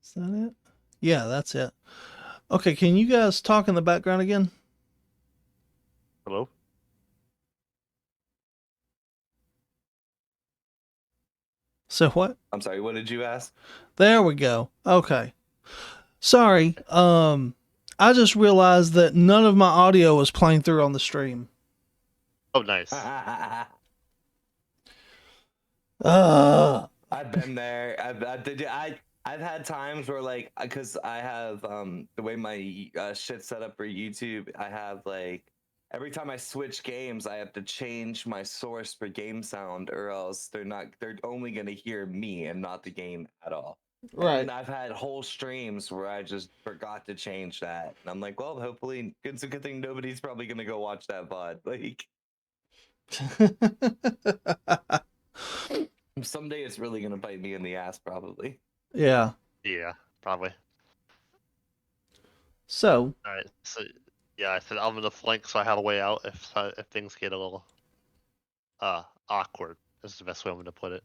Is that it? Yeah, that's it. Okay, can you guys talk in the background again? Hello? So what? I'm sorry, what did you ask? There we go. Okay. Sorry. I just realized that none of my audio was playing through on the stream. Oh, nice. I've been there. I've had times where like because I have the way my shit's set up for YouTube, I have like every time I switch games, I have to change my source for game sound, or else they're only gonna hear me and not the game at all. Right. And I've had whole streams where I just forgot to change that, and I'm like, well, hopefully, it's a good thing nobody's probably gonna go watch that VOD. Like someday, it's really gonna bite me in the ass, probably. Yeah. Yeah, probably. So, Alright, so yeah, I said I'm gonna flank so I have a way out if things get a little awkward. Is the best way I'm gonna put it.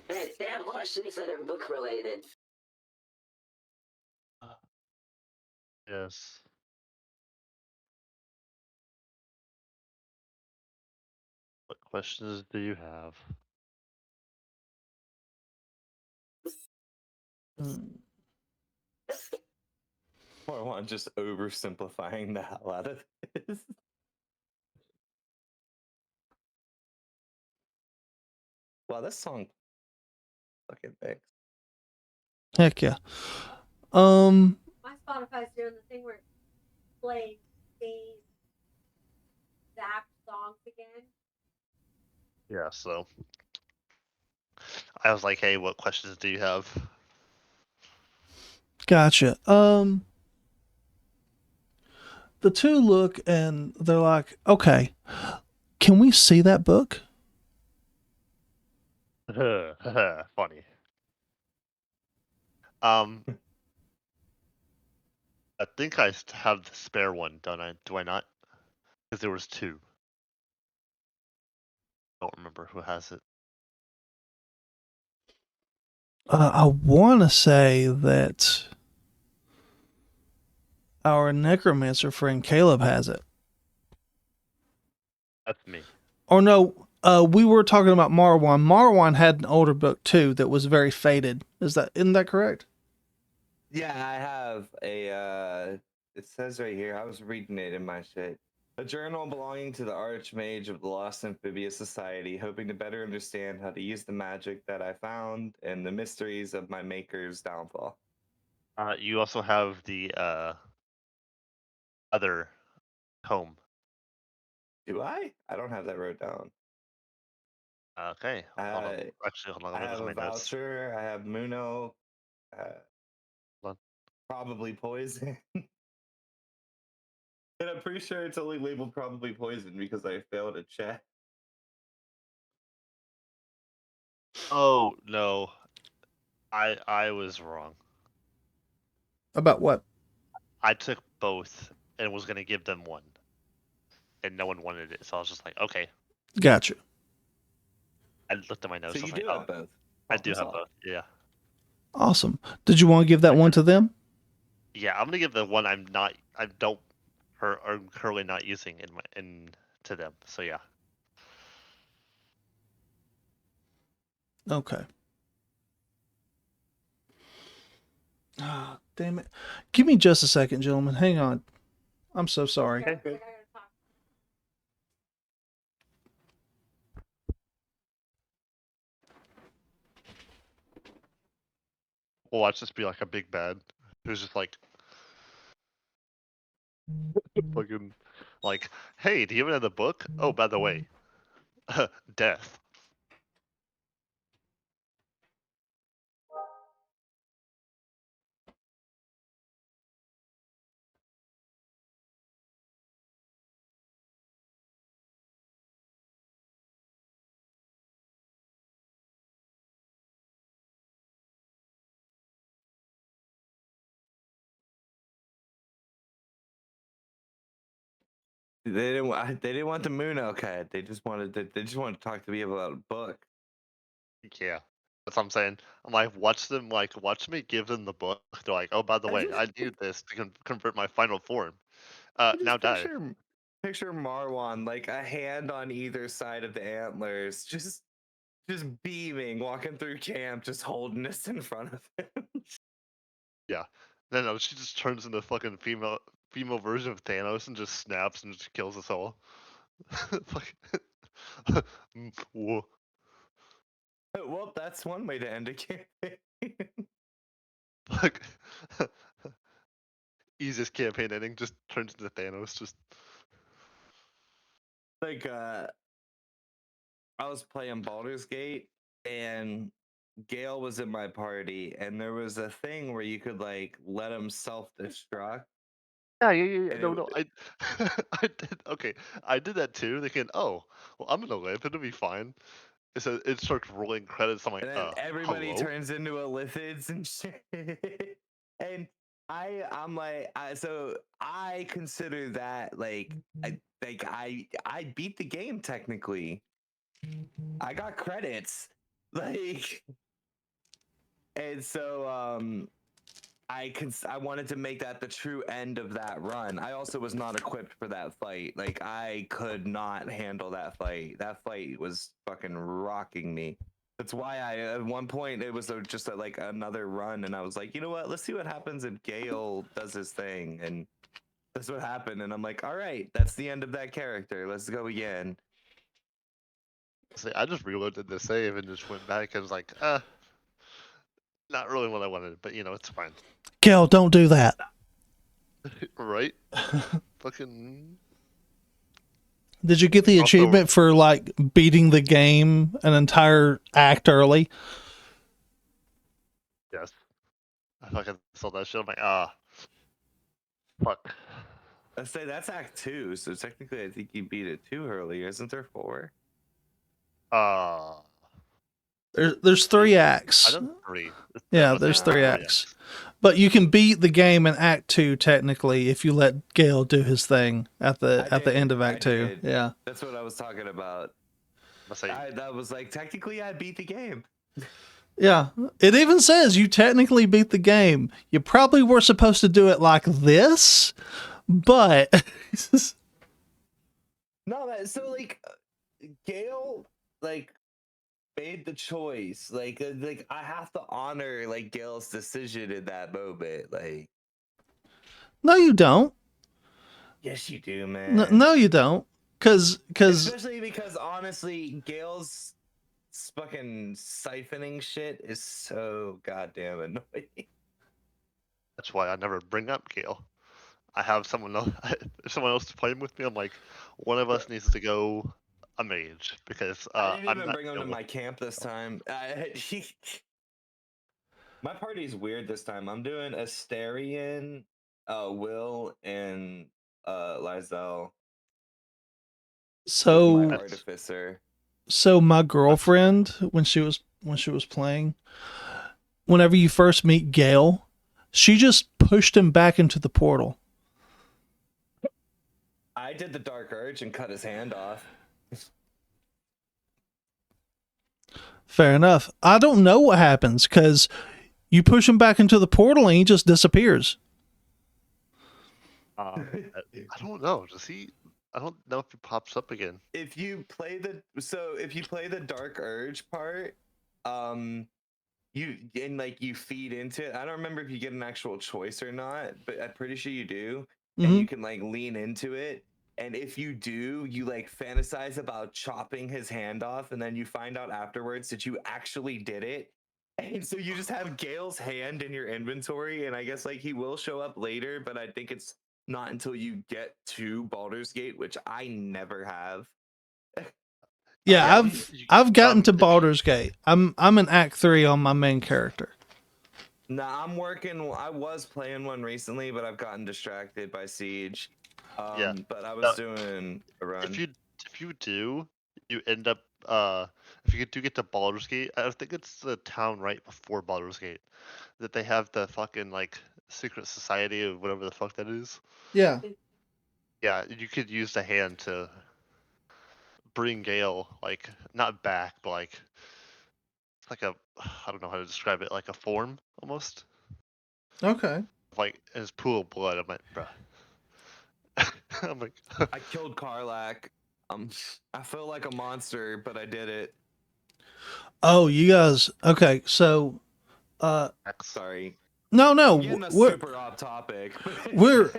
Hey, damn questions that are book related. Yes. What questions do you have? Or I'm just oversimplifying the hell out of this. Wow, this song fucking thanks. heck yeah. My Spotify's doing the thing where it plays these zapped songs again. Yeah, so I was like, hey, what questions do you have? Gotcha. The two look and they're like, okay, can we see that book? Funny. I think I have the spare one, don't I? Do I not? Because there was two. I don't remember who has it. I want to say that our necromancer friend Caleb has it. That's me. Or no, we were talking about Marwan. Marwan had an older book too that was very faded. Isn't that correct? Yeah, I have a it says right here, I was reading it in my shit. A journal belonging to the Archmage of the Lost Amphibious Society, hoping to better understand how to use the magic that I found and the mysteries of my maker's downfall. You also have the other home. Do I? I don't have that wrote down. Okay. Hold on. Actually, hold on. I Let me look have at a my notes. voucher. I have Muno. Hold on. Probably poison. And I'm pretty sure it's only labeled probably poison because I failed a check. Oh no, I was wrong. About what? I took both and was gonna give them one, and no one wanted it, so I was just like, okay. Gotcha. I looked at my notes. So I was you like, do oh, have both. I do have Solid. both. Yeah. Awesome. Did you want to give that one to them? Yeah, I'm gonna give the one I don't, I'm currently not using in to them. So yeah. Okay. Ah, damn it. Give me just a second, gentlemen. Hang on. I'm so sorry. Okay. Well, watch this be like a big bad who's just like fucking like, hey, do you have another book? Oh, by the way, death. They didn't want the Muno cut. They just wanted to talk to me about a book. Yeah, that's what I'm saying. I'm like, watch me give them the book. They're like, oh, by the I way, just I need this to convert my final form. Now just die. picture Marwan like a hand on either side of the antlers, just beaming, walking through camp, just holding this in front of him. Yeah. No, she just turns into fucking female version of Thanos and just snaps and just kills us all. Fuck. Whoa. Well, that's one way to end a campaign. Fuck. Easiest campaign ending, just turns into Thanos. Just Like I was playing Baldur's Gate and Gale was in my party, and there was a thing where you could like let him self-destruct. yeah. And No, I, I did. Okay, I did that too. Thinking, oh, well, I'm gonna live. It'll be fine. So it starts rolling credits. I'm like, and then everybody hello. turns into illithids and shit. And I'm like, so I consider that like I beat the game technically. I got credits, like, and so I wanted to make that the true end of that run. I also was not equipped for that fight. Like I could not handle that fight. That fight was fucking rocking me. That's why I at one point it was just like another run, and I was like, you know what? Let's see what happens if Gale does his thing, and that's what happened. And I'm like, all right, that's the end of that character. Let's go again. See, I just reloaded the save and just went back. I was like, not really what I wanted, but it's fine. Kel, don't do that. Right? Fucking. Did you get the Also- achievement for like beating the game an entire act early? Yes. I fucking saw that shit. I'm like, fuck. Let's say that's Act 2, so technically I think you beat it too early. Isn't there 4? There's 3 I acts. done 3. Yeah, must there's be 3 3 acts. But you can beat the game in Act 2 technically if you let Gale do his thing at the end of Act 2. did. Yeah. That's what I was talking about. Must say, That was like technically I beat the game. Yeah. It even says you technically beat the game. You probably were supposed to do it like this, but No, so like Gale like made the choice. Like I have to honor like Gale's decision in that moment. Like no you don't. yes you do, man. No you don't. Cuz Especially because honestly Gale's fucking siphoning shit is so goddamn annoying. that's why I never bring up Gale. I have someone else. If someone else is playing with me, I'm like, one of us needs to go a mage because I didn't I'm even not bring him to dealing my camp this time. My party's weird this time. I'm doing Asterion, Will, and Lizelle. so My That's- artificer. so my girlfriend when she was playing, whenever you first meet Gale, she just pushed him back into the portal. I did the Dark Urge and cut his hand off. Fair enough. I don't know what happens because you push him back into the portal and he just disappears. I don't know. Does he? I don't know if he pops up again. If you play the Dark Urge part, you feed into it. I don't remember if you get an actual choice or not, but I'm pretty sure you do. And you can like lean into it. And if you do, you like fantasize about chopping his hand off, and then you find out afterwards that you actually did it. And so you just have Gale's hand in your inventory, and I guess like he will show up later, but I think it's not until you get to Baldur's Gate, which I never have. Yeah, You- I've gotten to if you- Baldur's Gate. I'm in Act 3 on my main character. Nah, I'm working. I was playing one recently, but I've gotten distracted by Siege. Yeah. But I was doing a run. If you do, you end up if you do get to Baldur's Gate, I think it's the town right before Baldur's Gate that they have the fucking like secret society of whatever the fuck that is. Yeah. Yeah, you could use the hand to bring Gale like not back, but like It's like a I don't know how to describe it, like a form almost. Okay. Like his pool of blood. I'm like, bruh. I'm like, I killed Karlak. I feel like a monster, but I did it. Oh, you guys. Okay, so Sorry. no, Getting us we're super off topic. we're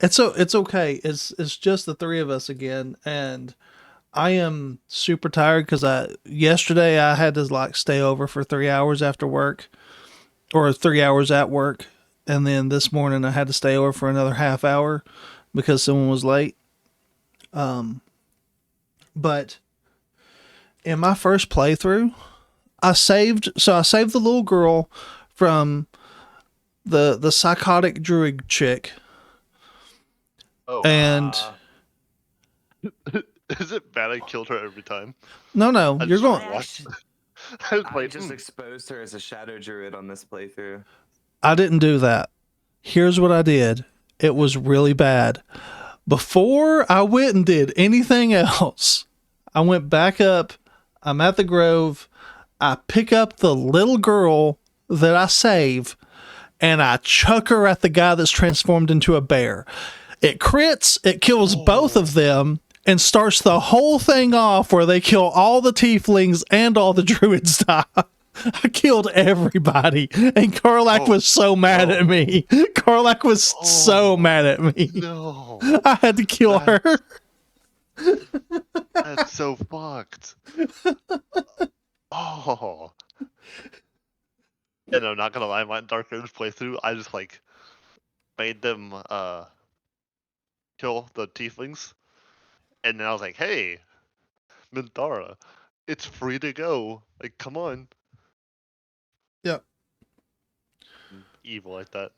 it's okay. It's just the three of us again, and I am super tired because yesterday I had to like stay over for 3 hours after work, or 3 hours at work, and then this morning I had to stay over for another half hour because someone was late. But in my first playthrough, I saved the little girl from the psychotic druid chick, oh, and is it bad? I killed her every time. no, I you're just going. watched. I was I like, just exposed her as a shadow druid on this playthrough. I didn't do that. Here's what I did. It was really bad. Before I went and did anything else, I went back up. I'm at the grove. I pick up the little girl that I save, and I chuck her at the guy that's transformed into a bear. It crits, it kills both of them, and starts the whole thing off where they kill all the tieflings and all the druids die. I killed everybody, and Karlak was so mad at me. Karlak was so mad at me. no, I had to kill her. that's so fucked. Oh. And I'm not gonna lie, my Dark Age playthrough, I just like made them kill the tieflings, and then I was like, hey, Minthara, it's free to go. Like, come on. Yep. Evil like that.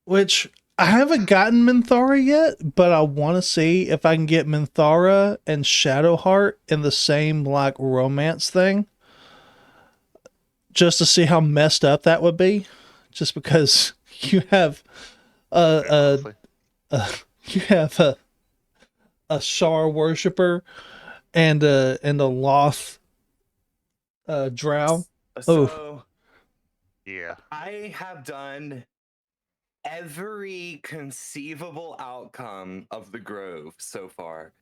Which I haven't gotten Minthara yet, but I want to see if I can get Minthara and Shadowheart in the same like romance thing, just to see how messed up that would be. Just because you have Honestly. you have a Shar worshiper and a Loth drow. So Yeah. I have done every conceivable outcome of the Grove so far.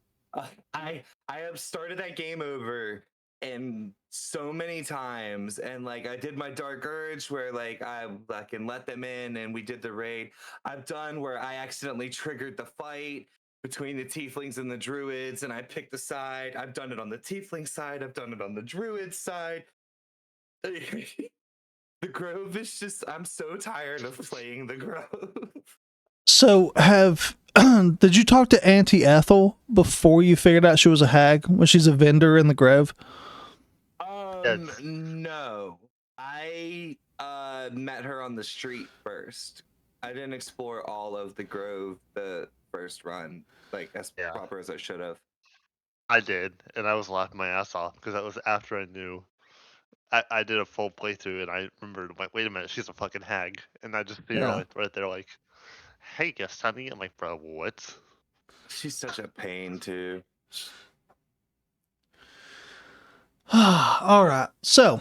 I have started that game over and so many times, and like I did my Dark Urge where like I can let them in and we did the raid. I've done where I accidentally triggered the fight between the tieflings and the druids and I picked a side. I've done it on the tiefling side, I've done it on the druid side. The Grove is just, I'm so tired of playing the Grove. So did you talk to Auntie Ethel before you figured out she was a hag when she's a vendor in the Grove? No. I met her on the street first. I didn't explore all of the Grove the first run, like as proper as I should have. I did, and I was laughing my ass off because that was after I knew. I did a full playthrough, and I remembered, like, wait a minute, she's a fucking hag, and I just see her like right there, like, hey, guess honey. I'm like, bro, what? She's such a pain too. All right. So,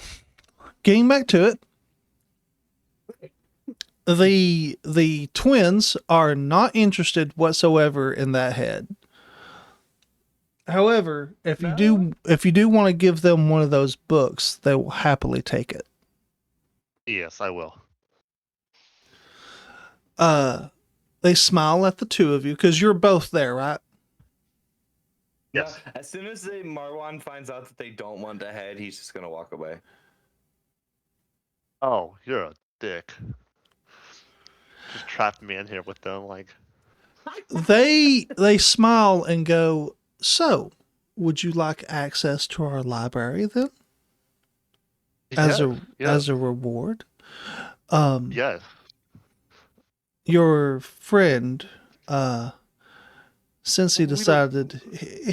getting back to it, the twins are not interested whatsoever in that head. However, if you do want to give them one of those books, they will happily take it. Yes, I will. They smile at the two of you because you're both there, right? Yes. No, as soon as Marwan finds out that they don't want the head, he's just gonna walk away. Oh, you're a dick. Just trapped me in here with them, like. They smile and go, "So, would you like access to our library then? As a reward?" Yes. Your friend, since he decided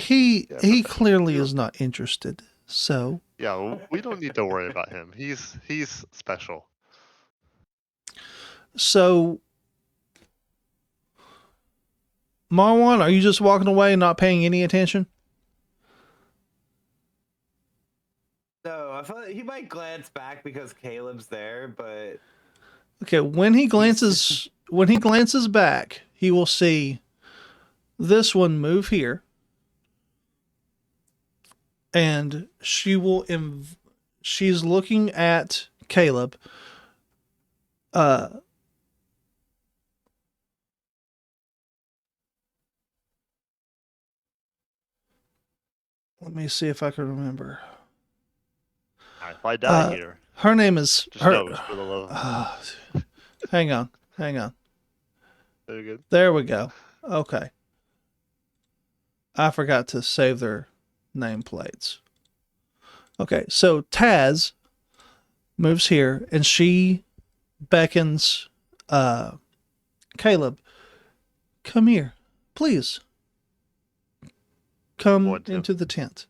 he clearly is not interested. So Yeah, we don't need to worry about him. He's special. so Marwan, are you just walking away and not paying any attention? No, I feel like he might glance back because Caleb's there, but Okay, when he glances back, he will see this one move here, and she's looking at Caleb. Uh, let me see if I can remember. If I die Uh, here, her name is just her. know it's for the love of God. Hang on. Very good. There we go. Okay. I forgot to save their nameplates. Okay, so Taz moves here and she beckons Caleb, come here. Please. Come Want to. into the tent.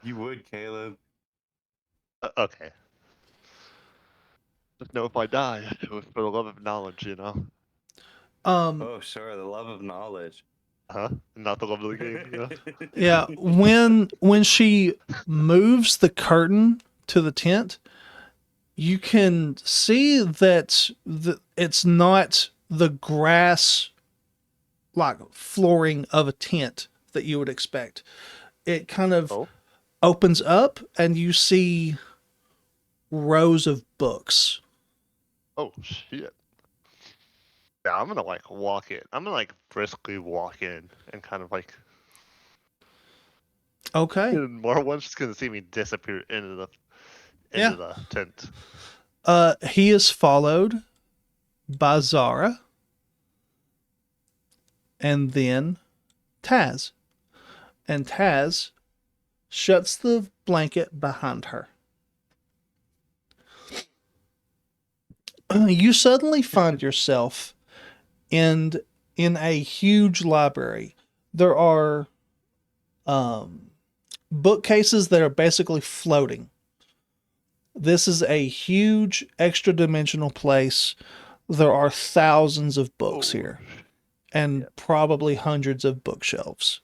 you would, Caleb. Okay. Just know if I die, it was for the love of knowledge, you know? Oh, sure, the love of knowledge. Huh? Not the love of the game, you know? Yeah, when she moves the curtain to the tent, you can see that it's not the grass like flooring of a tent that you would expect. It kind of Oh? opens up and you see rows of books. Oh, shit. Yeah, I'm gonna, like, walk in. I'm gonna, like, briskly walk in and kind of, like... Okay. And Marwan's just gonna see me disappear into the tent. He is followed by Zara and then Taz. And Taz shuts the blanket behind her. You suddenly find yourself in a huge library. There are bookcases that are basically floating. This is a huge extra dimensional place. There are thousands of books here and probably hundreds of bookshelves.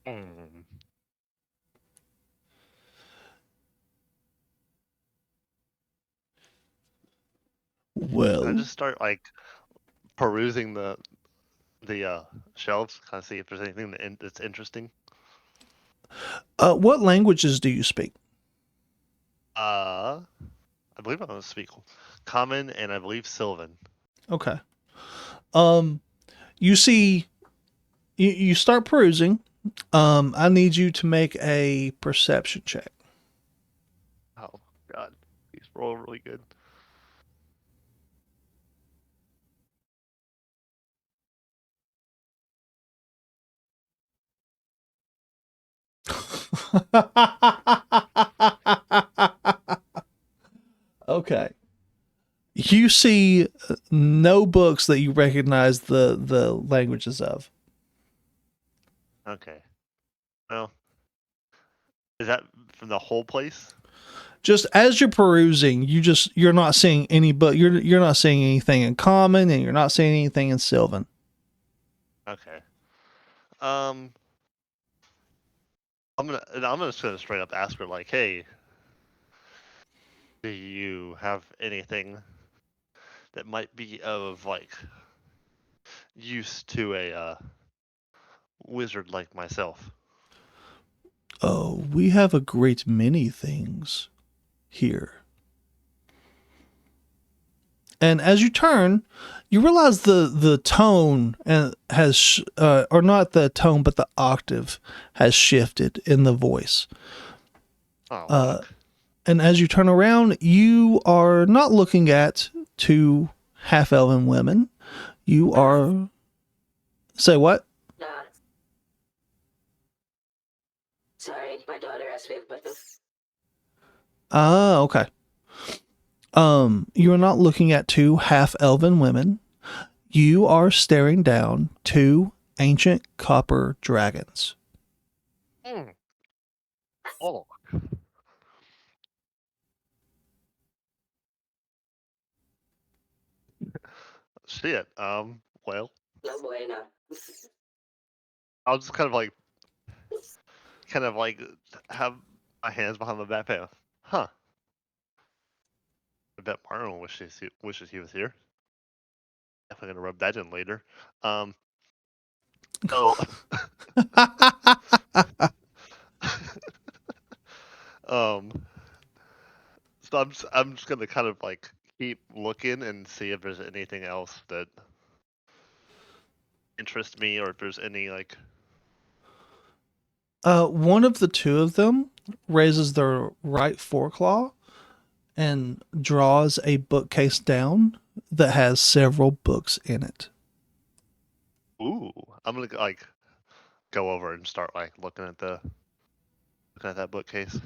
Mm. Well, I just start, like, perusing the shelves, kind of see if there's anything that's interesting. what languages do you speak? I believe I'm gonna speak Common and I believe Sylvan. Okay. You see, you start perusing. I need you to make a perception check. Oh God, these roll really good. Okay. You see no books that you recognize the languages of. Okay. Well, is that from the whole place? Just as you're perusing, you're not seeing any book. You're not seeing anything in common, and you're not seeing anything in Sylvan. Okay. I'm just gonna straight up ask her like, hey, do you have anything that might be of like use to a wizard like myself? Oh, we have a great many things here. And as you turn, you realize the tone has, or not the tone, but the octave has shifted in the voice. Oh, And as you turn around, you are not looking at two half-elven women. You are... Say what? Nah. Sorry, my daughter asked me about this. Ah, okay. You are not looking at two half-elven women. You are staring down two ancient copper dragons. oh. Shit. Well, No bueno. I'll just kind of like kind of like have my hands behind my back. Huh. I bet Marlon wishes he was here. Definitely gonna rub that in later. So, um, so I'm just gonna kind of like keep looking and see if there's anything else that interests me, or if there's any like. One of the two of them raises their right foreclaw and draws a bookcase down that has several books in it. Ooh, I'm gonna like go over and start like looking at that bookcase.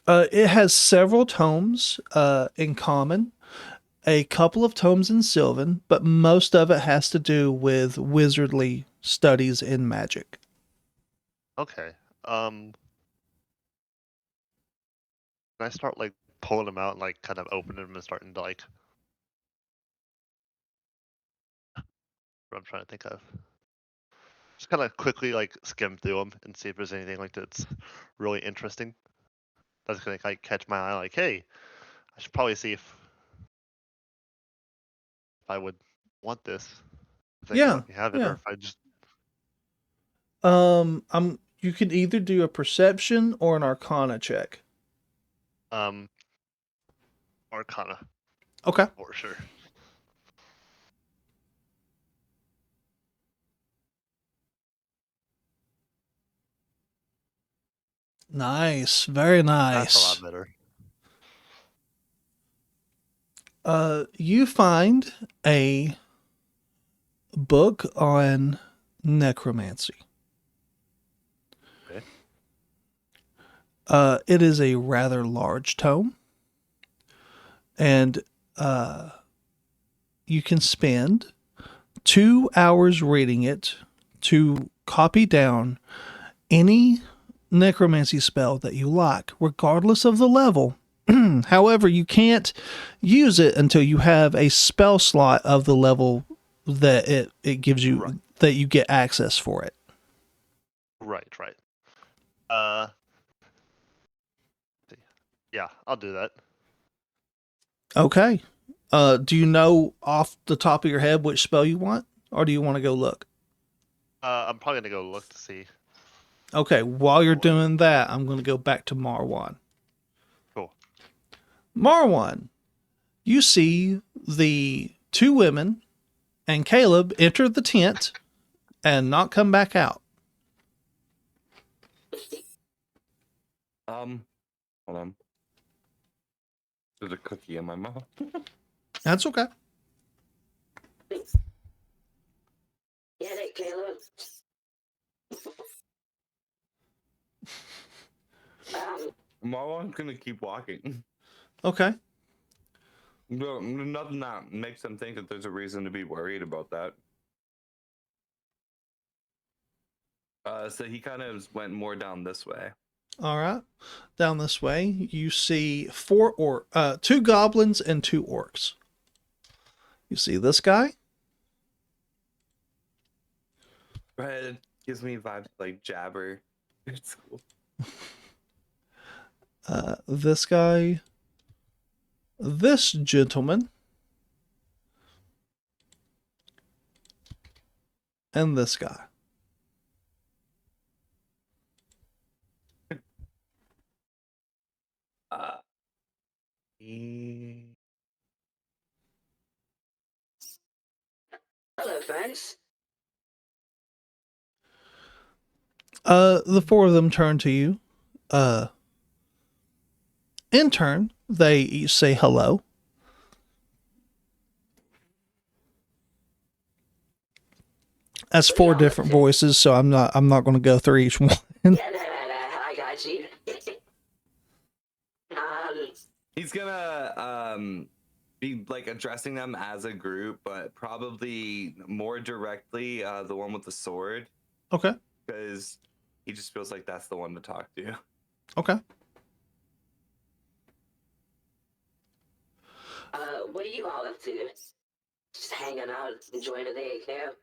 It has several tomes in common, a couple of tomes in Sylvan, but most of it has to do with wizardly studies in magic. Okay. Can I start like pulling them out and like kind of opening them and starting to like. What I'm trying to think of. Just kind of quickly like skim through them and see if there's anything like that's really interesting. That's gonna like catch my eye. Like, hey, I should probably see if I would want this. If they can Yeah, let me have it, or yeah. if I just. You can either do a perception or an arcana check. Um, Arcana Okay. for sure. Nice. Very That's a nice. lot better. You find a book on necromancy. Okay. It is a rather large tome, and you can spend 2 hours reading it to copy down any necromancy spell that you like, regardless of the level. However, you can't use it until you have a spell slot of the level that it gives you, Right. that you get access for it. Right. Yeah, I'll do that. Okay. Do you know off the top of your head which spell you want, or do you want to go look? I'm probably gonna go look to see. Okay, while you're What? doing that, I'm going to go back to Marwan. Cool. Marwan, you see the two women and Caleb enter the tent and not come back out. Hold on. There's a cookie in my mouth. That's okay. Get it, Caleb. Marlon's gonna keep walking. Okay. No, nothing that makes them think that there's a reason to be worried about that. So he kind of went more down this way. All right. Down this way, you see two goblins and two orcs. You see this guy? Right, it gives me vibes like Jabber. It's cool. This guy, this gentleman, and this guy. Hello, friends. The four of them turn to you. In turn, they each say hello. That's four different voices, so I'm not going to go through each one. Yeah, I got you. He's gonna be like addressing them as a group, but probably more directly the one with the sword, Okay. because he just feels like that's the one to talk to. Okay. What are you all up to? Just hanging out, enjoying the day, Cam.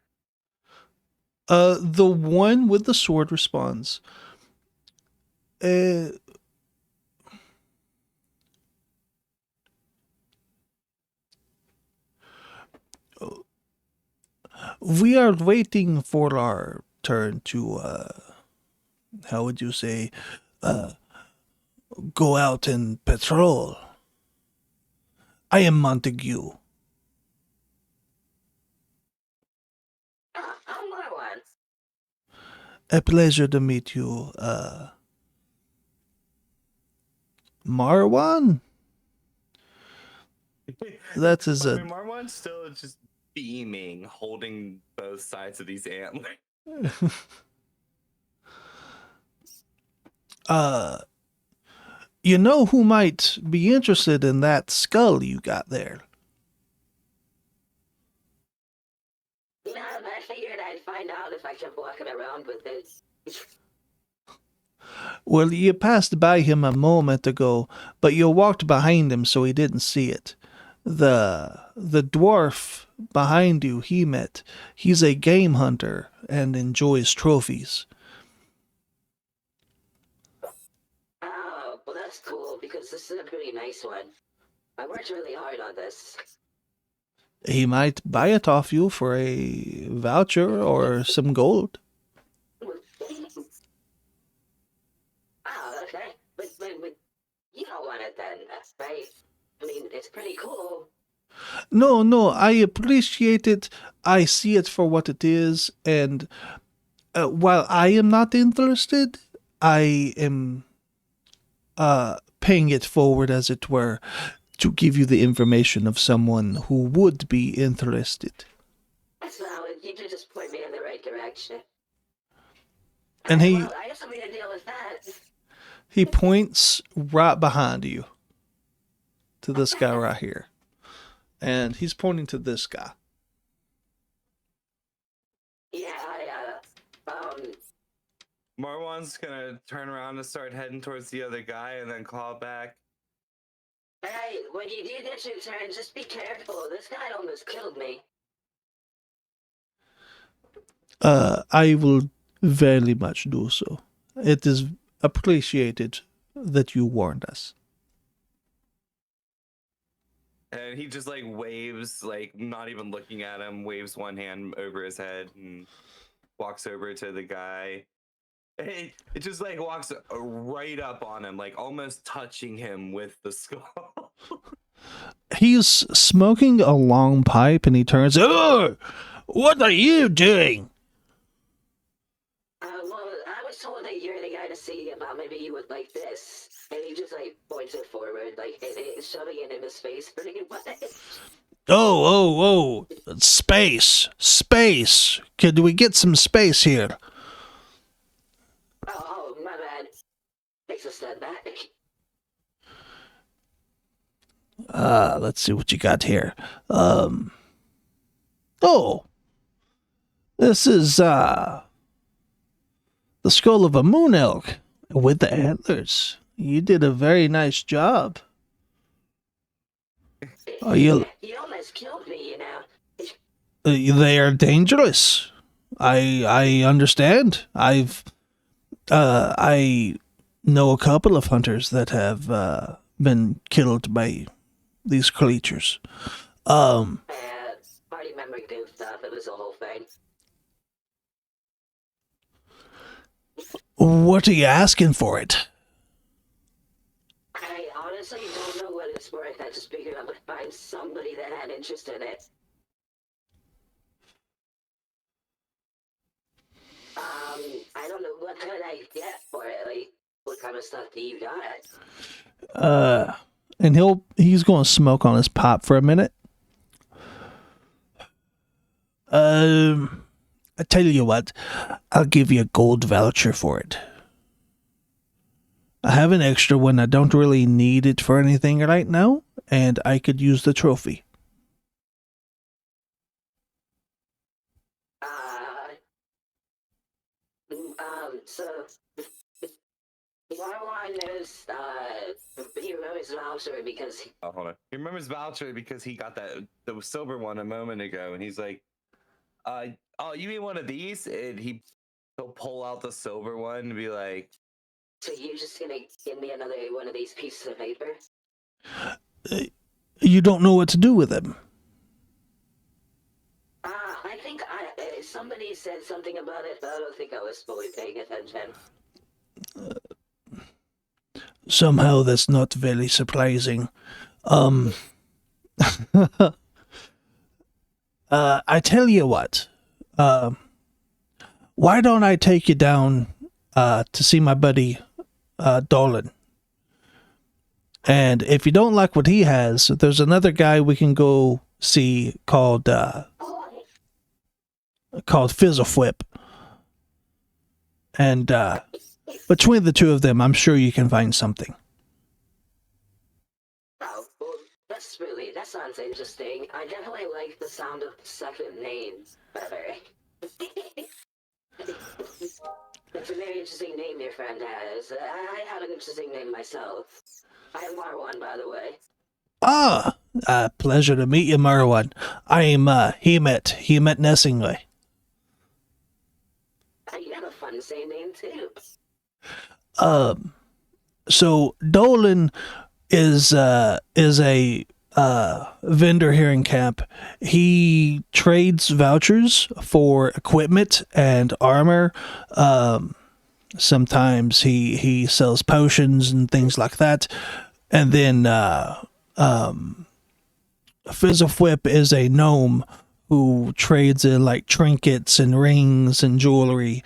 The one with the sword responds. Uh, we are waiting for our turn to, how would you say, go out and patrol. I am Montague. I'm Marwan. A pleasure to meet you, Marwan? That is I a. mean, Marwan's still just beaming, holding both sides of these antlers. You know who might be interested in that skull you got there? I figured I'd find out if I kept walking around with it. Well, you passed by him a moment ago, but you walked behind him so he didn't see it. The dwarf behind you he met. He's a game hunter and enjoys trophies. Oh, well, that's cool because this is a pretty nice one. I worked really hard on this. He might buy it off you for a voucher or some gold. Oh, okay. But you don't want it then, right? I mean, it's pretty cool. No, I appreciate it. I see it for what it is, and while I am not interested, I am paying it forward, as it were, to give you the information of someone who would be interested. That's valid. You could just point me in the right direction. And he Well, I guess I'm gonna deal with that. he points right behind you to this guy right here, and he's pointing to this guy. Yeah, Marwan's gonna turn around and start heading towards the other guy and then call back. hey, when you do get your turn, just be careful. This guy almost killed me. I will very much do so. It is appreciated that you warned us. And he just like waves, like not even looking at him, waves one hand over his head and walks over to the guy. It just like walks right up on him, like almost touching him with the skull. He's smoking a long pipe, and he turns, "Oh, what are you doing?" Well, I was told that you're the guy to see about maybe you would like this. And he just like points it forward, like shoving it in his face pretty much. Oh, space. Could we get some space here? Oh, my bad. Makes a step back. Let's see what you got here. Oh, this is, the skull of a moon elk with the antlers. You did a very nice job. Are you... You almost killed me, you know. They are dangerous. I understand. I know a couple of hunters that have been killed by these creatures. Party member goofed up. It was a whole thing. What are you asking for it? I honestly don't know what it's worth. I just figured I would find somebody that had interest in it. I don't know what could I get for it. Like, what kind of stuff do you got? And he's going to smoke on his pop for a minute. I tell you what, I'll give you a gold voucher for it. I have an extra one. I don't really need it for anything right now, and I could use the trophy. So Marwan knows, he remembers Voucher because Oh, hold on. He remembers Voucher because he got the silver one a moment ago, and he's like, oh, you mean one of these? And he'll pull out the silver one and be like, So you're just gonna give me another one of these pieces of paper? You don't know what to do with them. I think somebody said something about it, but I don't think I was fully paying attention. Somehow that's not very surprising. I tell you what. Why don't I take you down to see my buddy Dolan? And if you don't like what he has, there's another guy we can go see called Fizzleflip. And between the two of them, I'm sure you can find something. Oh, well, that sounds interesting. I definitely like the sound of the second name better. It's a very interesting name your friend has. I have an interesting name myself. I am Marwan, by the way. Pleasure to meet you, Marwan. I'm Hemet Nessingway. You have a fun same name, too. So Dolan is a vendor here in camp. He trades vouchers for equipment and armor. Sometimes he sells potions and things like that. And then Fizzleflip is a gnome who trades in like trinkets and rings and jewelry,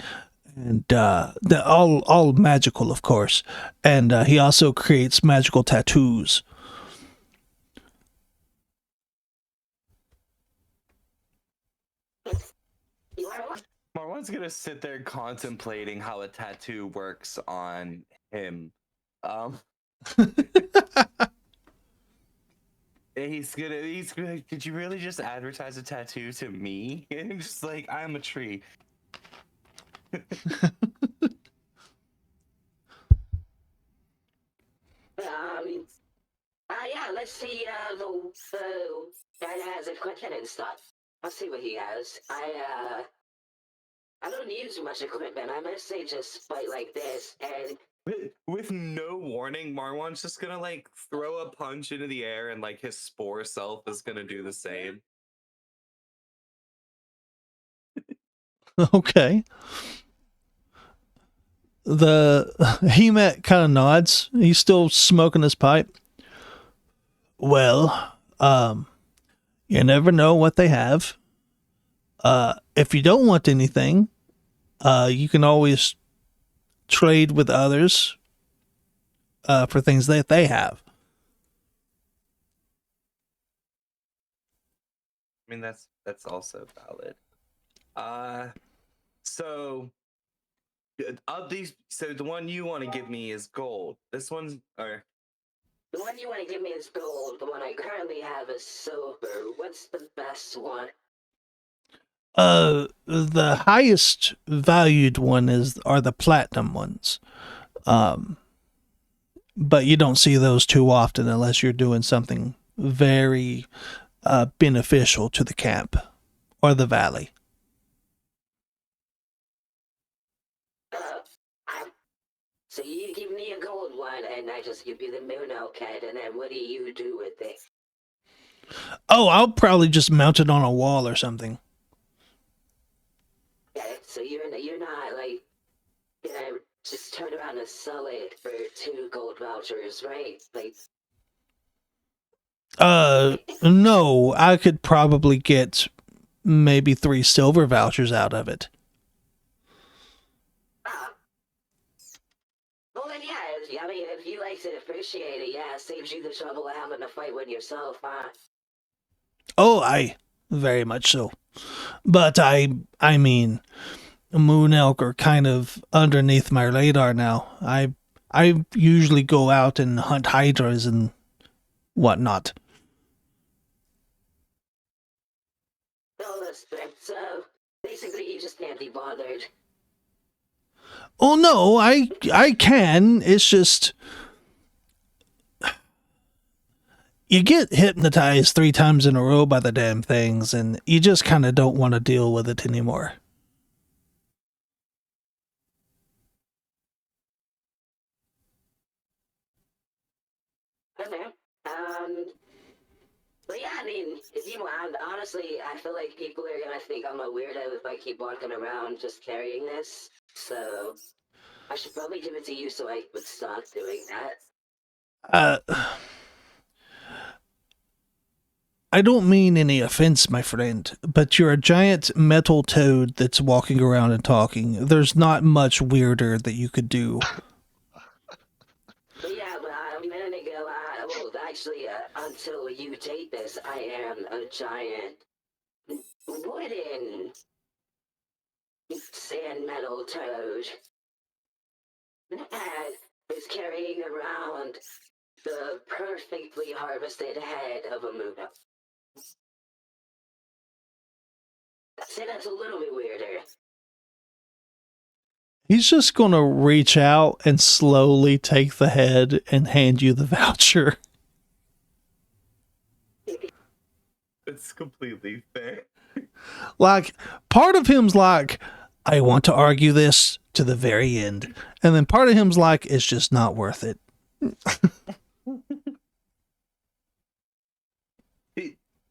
and all magical, of course. And he also creates magical tattoos. Marwan's gonna sit there contemplating how a tattoo works on him. He's gonna. Did you really just advertise a tattoo to me? And just like, I'm a tree. Yeah, let's see the guy that has equipment and stuff. Let's see what he has. I don't use much equipment. I mostly just fight like this, and with no warning, Marwan's just gonna like throw a punch into the air, and like his spore self is gonna do the same. Okay. The Hemet kind of nods. He's still smoking his pipe. Well, you never know what they have. If you don't want anything, you can always trade with others for things that they have. I mean, that's also valid. So of these, so the one you want to give me is gold. This one's, or the one you want to give me is gold. The one I currently have is silver. What's the best one? The highest valued one are the platinum ones. But you don't see those too often unless you're doing something very beneficial to the camp or the valley. So you give me a gold one, and I just give you the moon cat, and then what do you do with it? Oh, I'll probably just mount it on a wall or something. Okay, so you're not like, just turn around and sell it for 2 gold vouchers, right? Like. No, I could probably get maybe 3 silver vouchers out of it. Well then, yeah, I mean, if you like to appreciate it, yeah, it saves you the trouble of having to fight with yourself, huh? Oh, I very much so. But I mean, moon elk are kind of underneath my radar now. I usually go out and hunt hydras and whatnot. Oh, that's fair. So basically, you just can't be bothered. Oh no, I can. It's just you get hypnotized 3 times in a row by the damn things, and you just kind of don't want to deal with it anymore. Okay. But yeah, I mean, if you want, honestly, I feel like people are gonna think I'm a weirdo if I keep walking around just carrying this. So I should probably give it to you so I would stop doing that. I don't mean any offense, my friend, but you're a giant metal toad that's walking around and talking. There's not much weirder that you could do. But yeah, but a minute ago, well, actually, until you take this, I am a giant wooden sand metal toad that is carrying around the perfectly harvested head of a Muno. See, that's a little bit weirder. He's just going to reach out and slowly take the head and hand you the voucher. It's completely fair. Like, part of him's like, I want to argue this to the very end. And then part of him's like, it's just not worth it.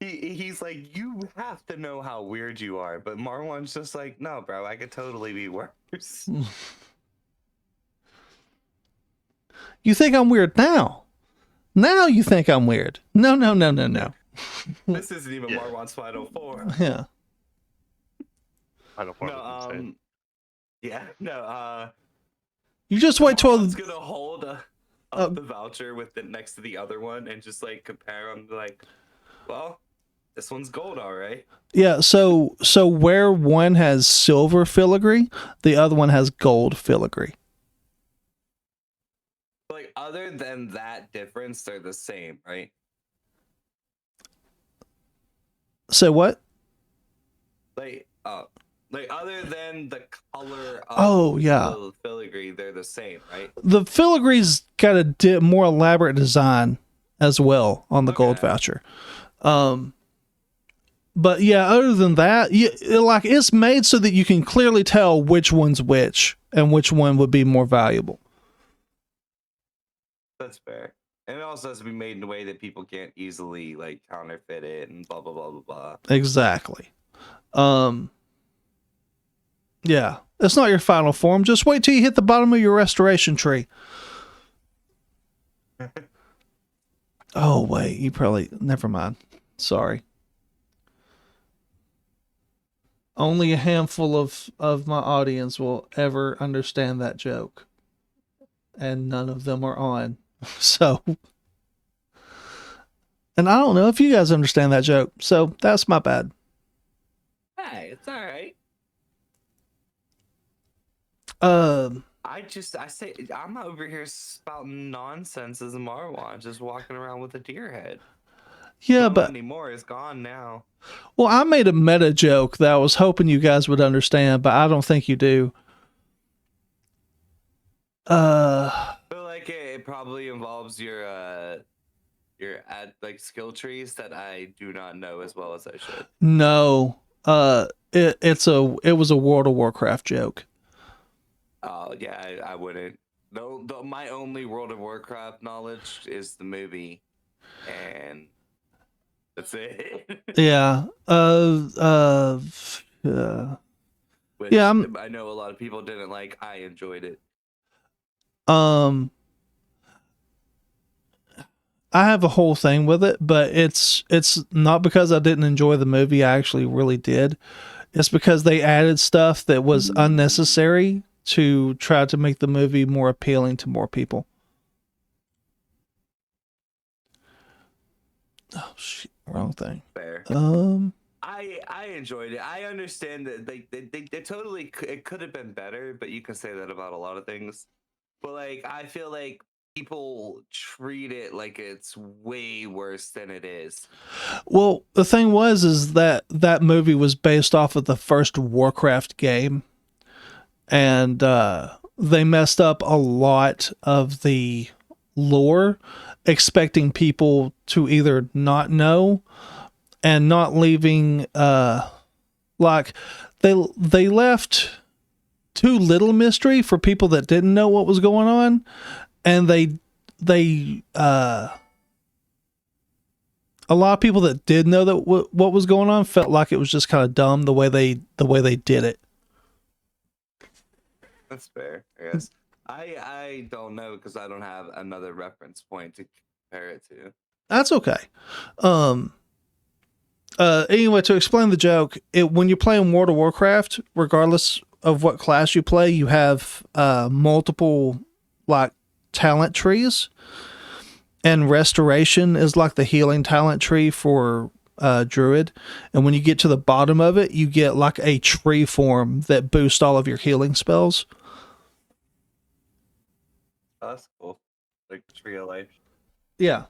He's like, you have to know how weird you are. But Marwan's just like, no, bro, I could totally be worse. You think I'm weird now? Now you think I'm weird. No. This isn't even Marwan's final form. Yeah. Final form. You just wait till... Marwan's gonna hold up the voucher with it next to the other one and just like compare them, like, well, this one's gold, all right. Yeah, so where one has silver filigree, the other one has gold filigree. Like, other than that difference, they're the same, right? So what? Like other than the color of the filigree, they're the same, right? The filigree's got a more elaborate design as well on the gold voucher. But yeah, other than that, it's made so that you can clearly tell which one's which and which one would be more valuable. That's fair. And it also has to be made in a way that people can't easily like counterfeit it and blah blah blah blah blah. Exactly. Yeah, it's not your final form. Just wait till you hit the bottom of your restoration tree. Oh wait, you probably never mind. Sorry. Only a handful of my audience will ever understand that joke. And none of them are on. So, and I don't know if you guys understand that joke. So that's my bad. Hey, it's all right. I say I'm over here spouting nonsense as a Marwan, just walking around with a deer head. Yeah, Not but anymore. It's gone now. Well, I made a meta joke that I was hoping you guys would understand, but I don't think you do. I feel like it probably involves your skill trees that I do not know as well as I should. No. It was a World of Warcraft joke. Oh yeah, I wouldn't. No, my only World of Warcraft knowledge is the movie, and that's it. Yeah. Which yeah. I know a lot of people didn't like. I enjoyed it. I have a whole thing with it, but it's not because I didn't enjoy the movie. I actually really did. It's because they added stuff that was unnecessary to try to make the movie more appealing to more people. Oh shit, wrong thing. Fair. I enjoyed it. I understand that they totally it could have been better, but you can say that about a lot of things. But like, I feel like people treat it like it's way worse than it is. Well, the thing is that movie was based off of the first Warcraft game, and they messed up a lot of the lore, expecting people to either not know and not leaving like they left too little mystery for people that didn't know what was going on, and they a lot of people that did know that what was going on felt like it was just kind of dumb the way they did it. That's fair, I guess. I don't know because I don't have another reference point to compare it to. That's okay. Anyway, to explain the joke, when you play in World of Warcraft, regardless of what class you play, you have multiple like talent trees, and restoration is like the healing talent tree for druid. And when you get to the bottom of it, you get like a tree form that boosts all of your healing spells. Oh, that's cool. Like Tree of Life. Yeah,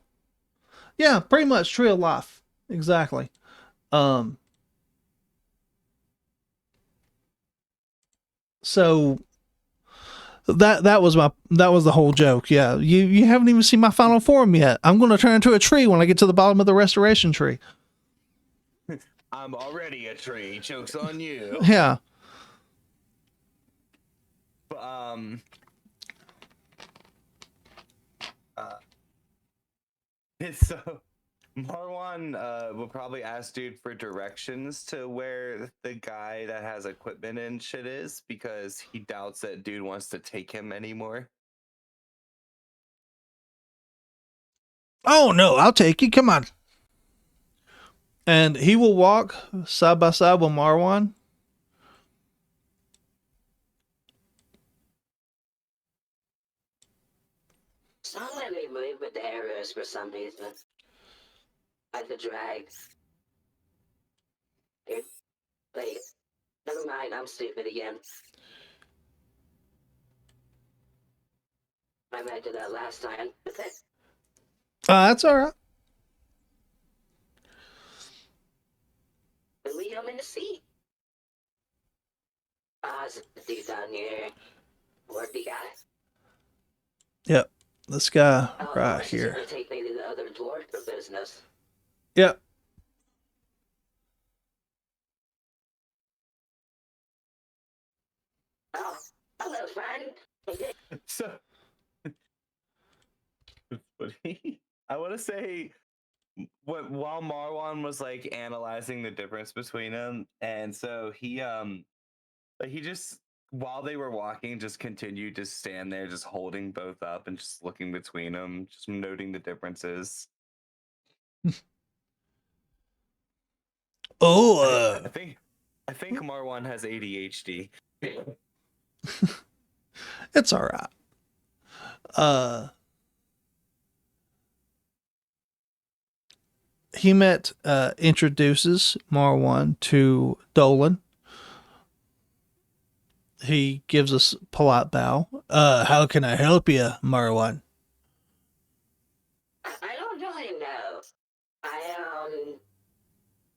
pretty much tree of life, exactly. So that was the whole joke. Yeah, you haven't even seen my final form yet. I'm going to turn into a tree when I get to the bottom of the restoration tree. I'm already a tree. Joke's on you. Yeah. So Marwan will probably ask dude for directions to where the guy that has equipment and shit is because he doubts that dude wants to take him anymore. Oh no, I'll take you. Come on. And he will walk side by side with Marwan. Sound like they move with the arrows for some reason. Like the drag. Here. Wait. Never mind, I'm stupid again. I might do that last time. That's all right. But leave him in the seat. It's a dude down here. Where'd he got it? Yep. This guy Oh, right she's here. gonna take me to the other dwarf for business. Yep. Oh, hello, friend. So it's funny. I want to say while Marwan was like analyzing the difference between them, and so he just while they were walking just continued to stand there just holding both up and just looking between them, just noting the differences. Oh, I think Marwan has ADHD. it's all right. Introduces Marwan to Dolan. He gives us a polite bow. How can I help you, Marwan? I don't really know. I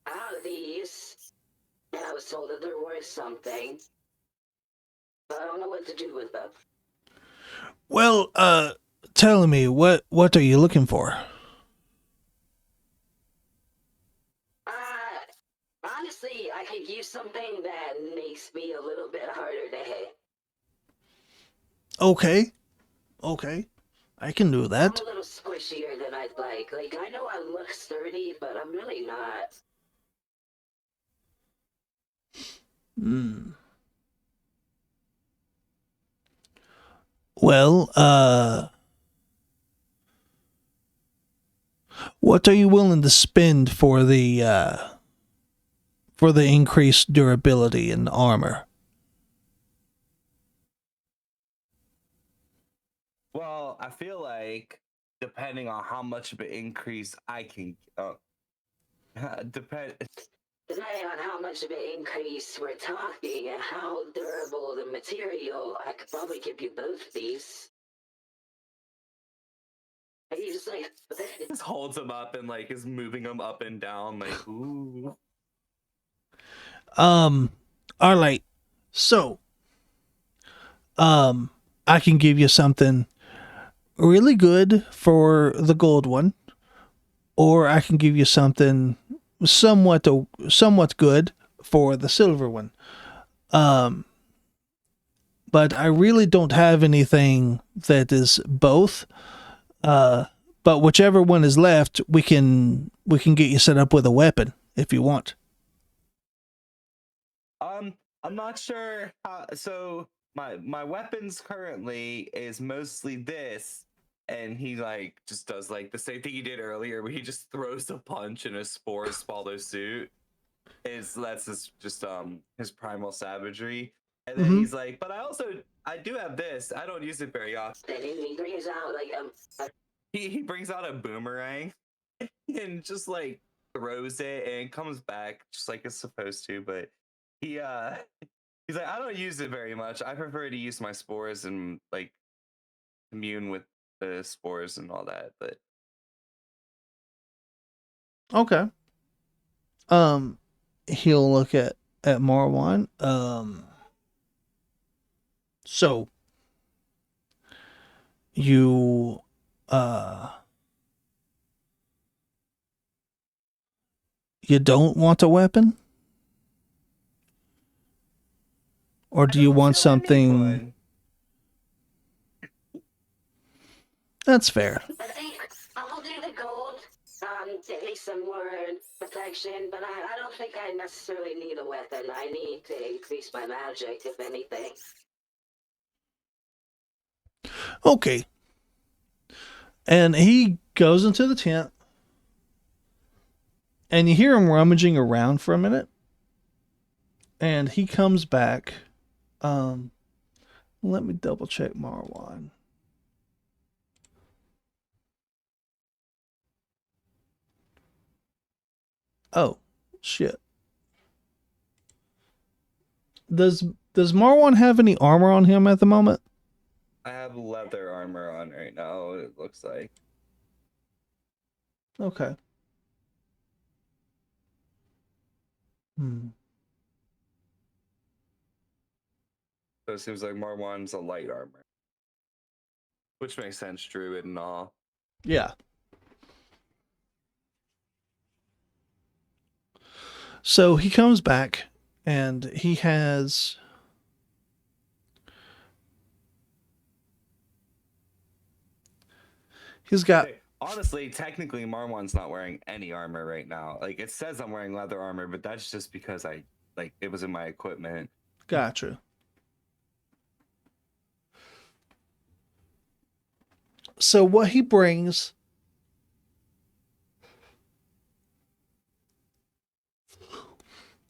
have these, and I was told that they're worth something, but I don't know what to do with them. Well, tell me, what are you looking for? Honestly, I could use something that makes me a little bit harder to hit. Okay. I can do I'm that. a little squishier than I'd like. Like, I know I look sturdy, but I'm really not. Well, what are you willing to spend for the increased durability and armor? Well, I feel like depending on how much of an increase I can depending on how much of an increase we're talking and how durable the material, I could probably give you both these. And he just like just holds him up and like is moving him up and down like ooh. All right. So, I can give you something really good for the gold one, or I can give you something somewhat good for the silver one. But I really don't have anything that is both. But whichever one is left, we can get you set up with a weapon if you want. I'm not sure how, so my weapons currently is mostly this, and he like just does like the same thing he did earlier where he just throws a punch and a spores follow suit. That's just his primal savagery. And then he's like, but I do have this. I don't use it very often. Then he brings out like He brings out a boomerang and just like throws it and it comes back just like it's supposed to, but he he's like, I don't use it very much. I prefer to use my spores and like commune with the spores and all that. But Okay. He'll look at Marwan. So you you don't want a weapon? Or do you want something? That's fair. I think I'll do the gold. At least some more protection, but I don't think I necessarily need a weapon. I need to increase my magic, if anything. Okay. And he goes into the tent, and you hear him rummaging around for a minute, and he comes back. Let me double check Marwan. Oh, shit. Does Marwan have any armor on him at the moment? I have leather armor on right now, it looks like. Okay. So it seems like Marwan's a light armor. Which makes sense, druid and all. Yeah. So he comes back and he has he's got honestly, technically Marwan's not wearing any armor right now. Like it says I'm wearing leather armor, but that's just because I like it was in my equipment. Gotcha. So what he brings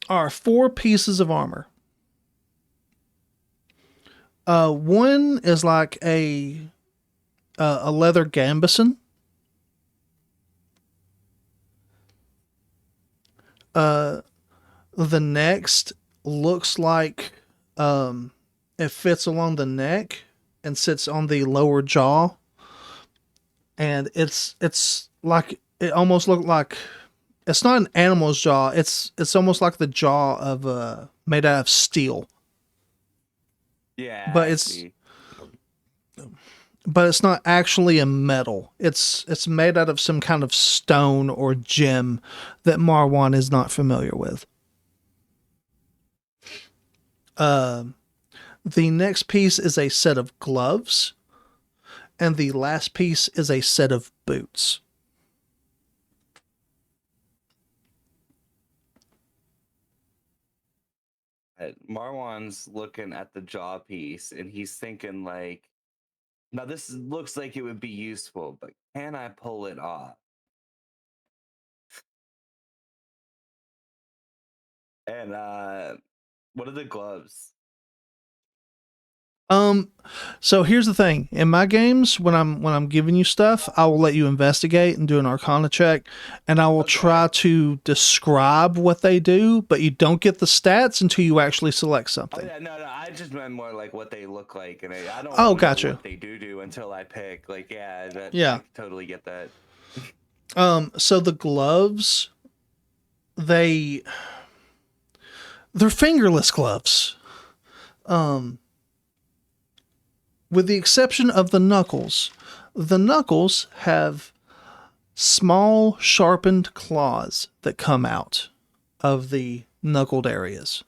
are 4 pieces of armor. One is like a leather gambeson. The next looks like it fits along the neck and sits on the lower jaw. And it's like it almost looked like it's not an animal's jaw. It's almost like the jaw of made out of steel. Yeah, But it's not actually a metal. It's made out of some kind of stone or gem that Marwan is not familiar with. The next piece is a set of gloves, and the last piece is a set of boots. Marwan's looking at the jaw piece and he's thinking like, now this looks like it would be useful, but can I pull it off? And what are the gloves? So here's the thing. In my games, when I'm giving you stuff, I will let you investigate and do an Arcana check, and I will try to describe what they do, but you don't get the stats until you actually select something. Oh, yeah, no, I just meant more like what they look like, and I don't Oh, know gotcha. what they do until I pick. Like, yeah, Yeah. I totally get that. So the gloves, they're fingerless gloves. with the exception of the knuckles. The knuckles have small, sharpened claws that come out of the knuckled areas.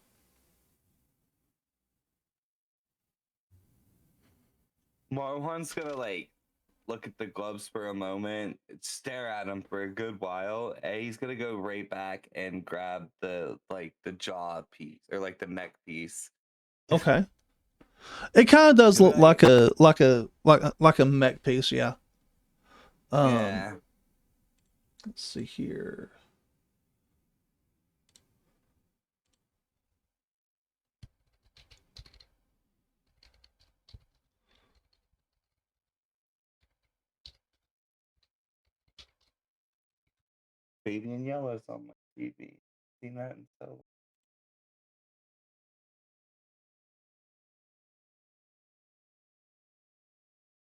Marwan's gonna like look at the gloves for a moment, stare at them for a good while, and he's gonna go right back and grab the jaw piece or like the neck piece. Okay. It kind of does Can look I- like a mech piece, yeah. Yeah. Let's see here. Baby in Yellow's on my TV. Seen that and so.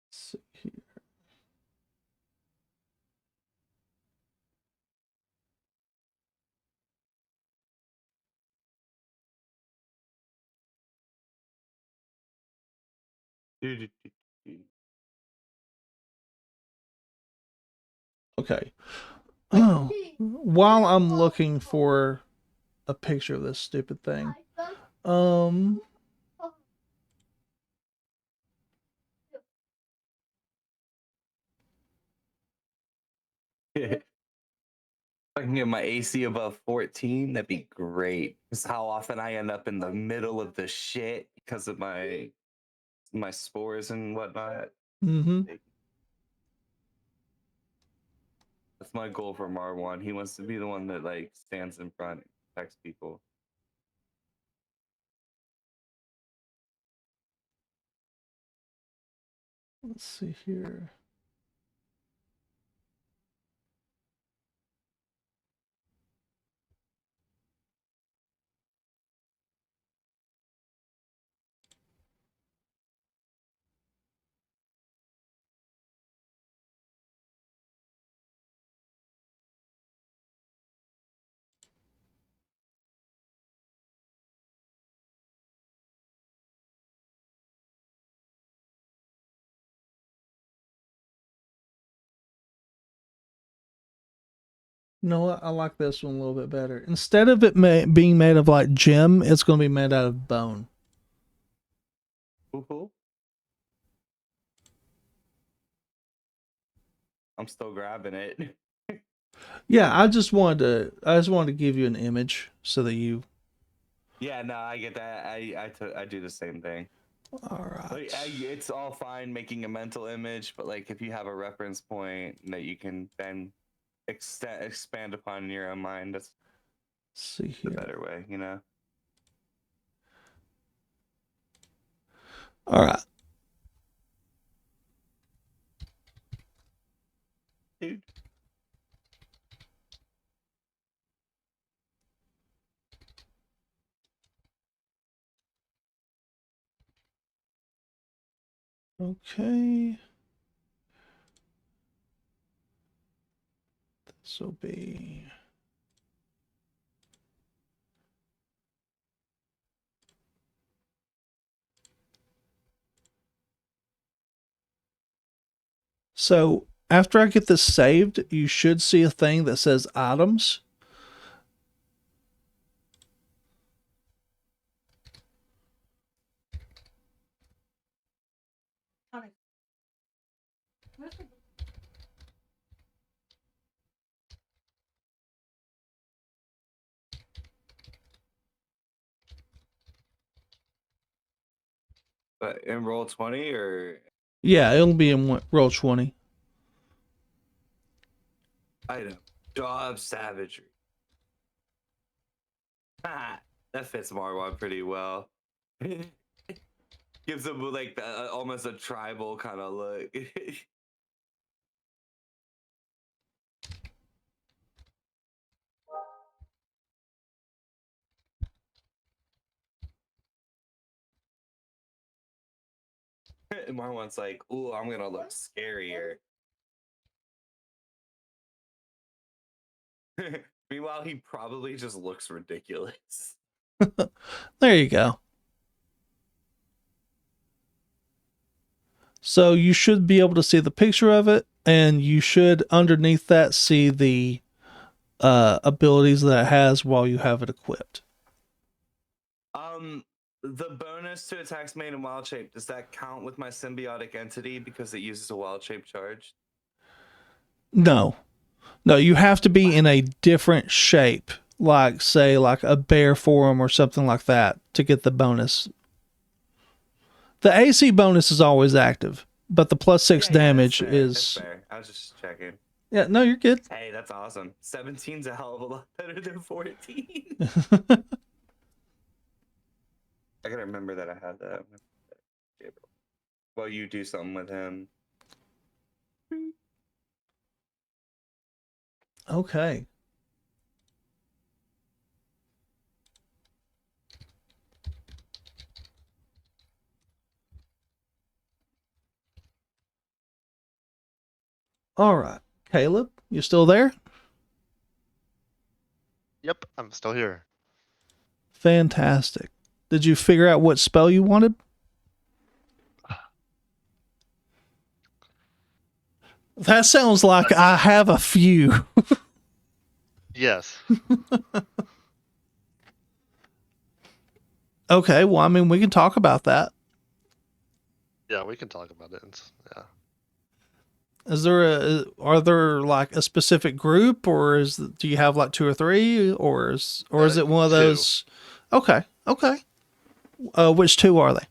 Let's see here. Okay. Oh, while I'm looking for a picture of this stupid thing, um, If I can get my AC above 14, that'd be great. Because how often I end up in the middle of the shit because of my spores and whatnot. mm-hmm. That's my goal for Marwan. He wants to be the one that like stands in front and protects people. Let's see here. You know what? I like this one a little bit better. Instead of it being made of like gem, it's going to be made out of bone. Woohoo. I'm still grabbing it. Yeah, I just wanted to give you an image so that you. Yeah, no, I get that. I do the same thing. All right. Like, it's all fine making a mental image, but like if you have a reference point that you can then expand upon in your own mind, that's Let's see the here. better way, you know. All right. Dude. Okay. This will be. So after I get this saved, you should see a thing that says items. But in roll 20 or Yeah, it'll be in roll 20. item, jaw of savagery. Ha! That fits Marwan pretty well. Gives him like almost a tribal kind of look. And Marwan's like, "Ooh, I'm gonna look scarier." Meanwhile, he probably just looks ridiculous. There you go. So you should be able to see the picture of it, and you should underneath that see the abilities that it has while you have it equipped. The bonus to attacks made in wild shape, does that count with my symbiotic entity because it uses a wild shape charge? No, you have to be in a different shape, like say like a bear form or something like that to get the bonus. The AC bonus is always active, but the +6 damage That's is. fair. I was just checking. Yeah, no, you're good. Hey, that's awesome. 17's a hell of a lot better than 14. I gotta remember that I had that. Well, you do something with him. Okay. All right. Caleb, you still there? Yep, I'm still here. Fantastic. Did you figure out what spell you wanted? That sounds like I have a few. Yes. Okay, well, I mean, we can talk about that. Yeah, we can talk about it. Yeah. Are there like a specific group, or do you have like two or three, or is it one of two. those? Okay. Which two are they?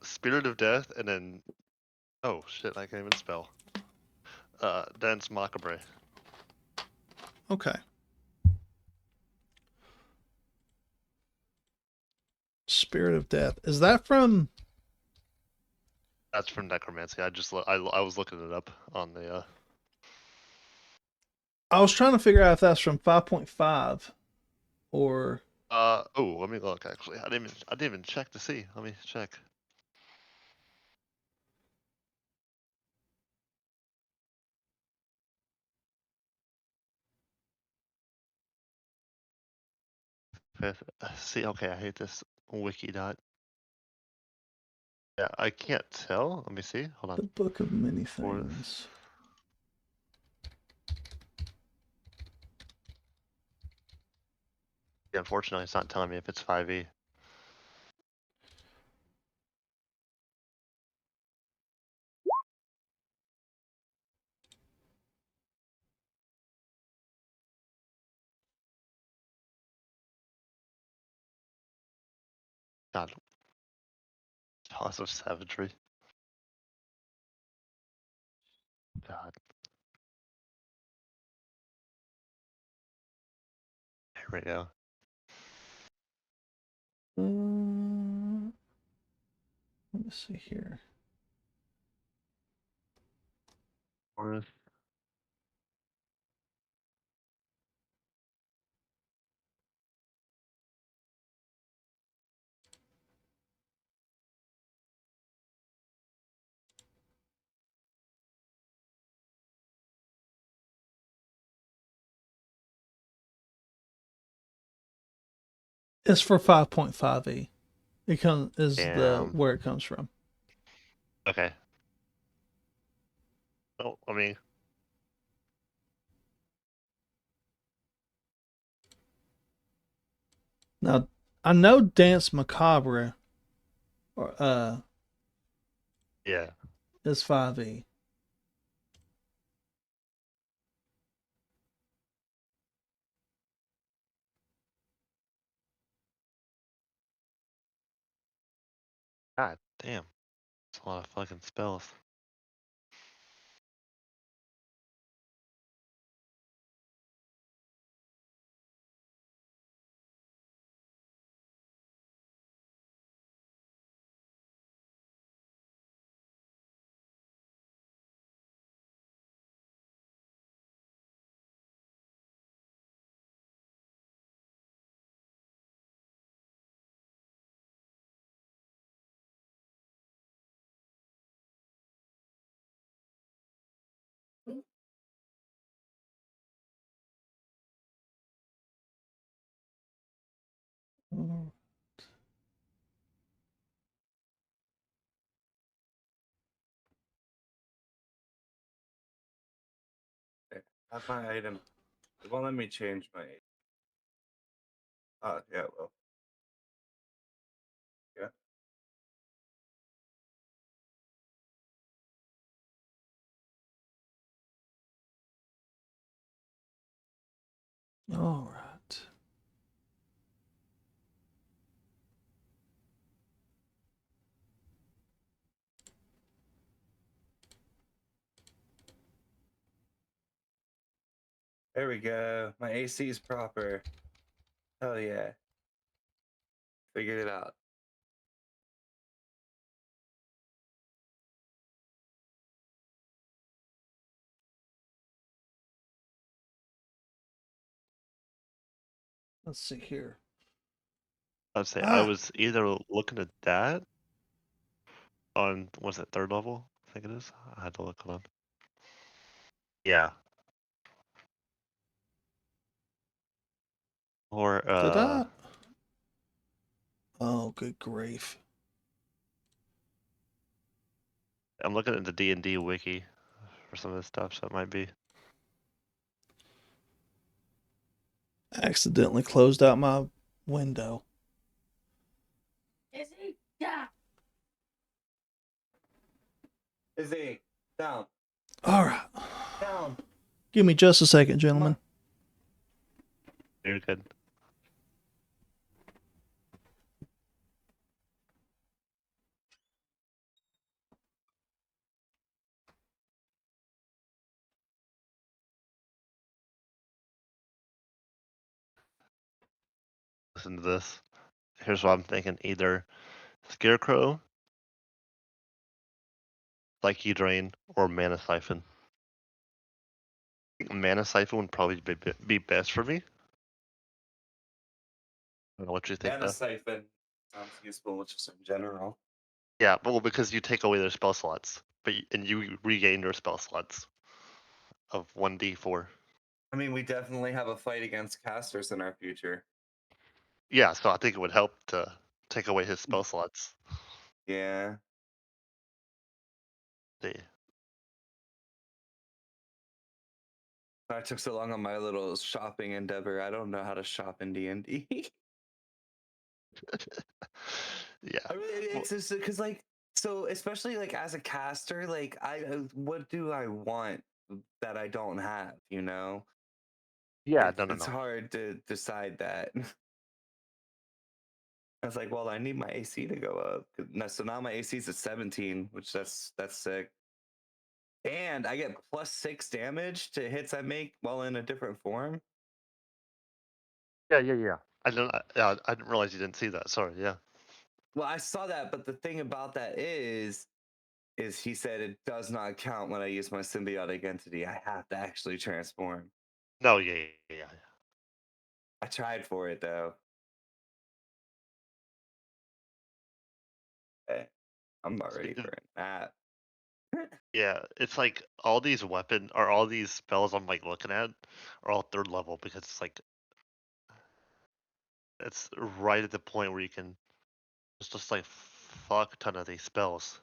Spirit of Death, and then oh shit, I can't even spell. Dance Macabre. Okay. Spirit of Death. Is that from? That's from Necromancy. I was looking it up on the. I was trying to figure out if that's from 5.5 or. Oh, let me look. Actually, I didn't even check to see. Let me check. See, okay, I hate this wiki dot. Yeah, I can't tell. Let me see. Hold The on. Book of Many Fourth. Things. Yeah, unfortunately, it's not telling me if it's 5e. God. Choas of Savagery. God. Here we go. Let me see here. Fourth. It's for 5.5e. It is the Damn. where it comes from. Okay. Oh, let me. Now, I know Dance Macabre Yeah. is 5e. God damn. That's a lot of fucking spells. Have my item. It won't let me change my. Oh yeah, well. Yeah. All right. There we go. My AC is proper. Hell yeah. Figured it out. Let's see here. I'd say I Ah, was either looking at that on, was it third level? I think it is. I had to look it up. Yeah. Or did I? Oh, good grief. I'm looking at the D&D wiki for some of this stuff, so it might be. Accidentally closed out my window. Izzy, yeah. Izzy, down. All right. Down. Give me just a second, gentlemen. You're good. Listen to this. Here's what I'm thinking: either Scarecrow, Psyche Drain, or Mana Siphon. I think Mana Siphon would probably be best for me. I don't know what you think, And a though. siphon sounds useful just in general. Yeah, but well, because you take away their spell slots, and you regain their spell slots of 1d4. I mean, we definitely have a fight against casters in our future. Yeah, so I think it would help to take away his spell slots. Yeah. See. I took so long on my little shopping endeavor. I don't know how to shop in D&D. Yeah. I really, it's just because like, so especially like as a caster, like what do I want that I don't have, you know? Yeah, no. It's hard to decide that. I was like, well, I need my AC to go up. So now my AC is at 17, which that's sick. And I get +6 damage to hits I make while in a different form. Yeah. I didn't realize you didn't see that. Sorry. Yeah. Well, I saw that, but the thing about that is he said it does not count when I use my symbiotic entity. I have to actually transform. No. Yeah. I tried for it though. Hey, I'm about ready for a nap. Yeah, it's like all these all these spells I'm like looking at are all third level because it's right at the point where you can just like fuck ton of these spells.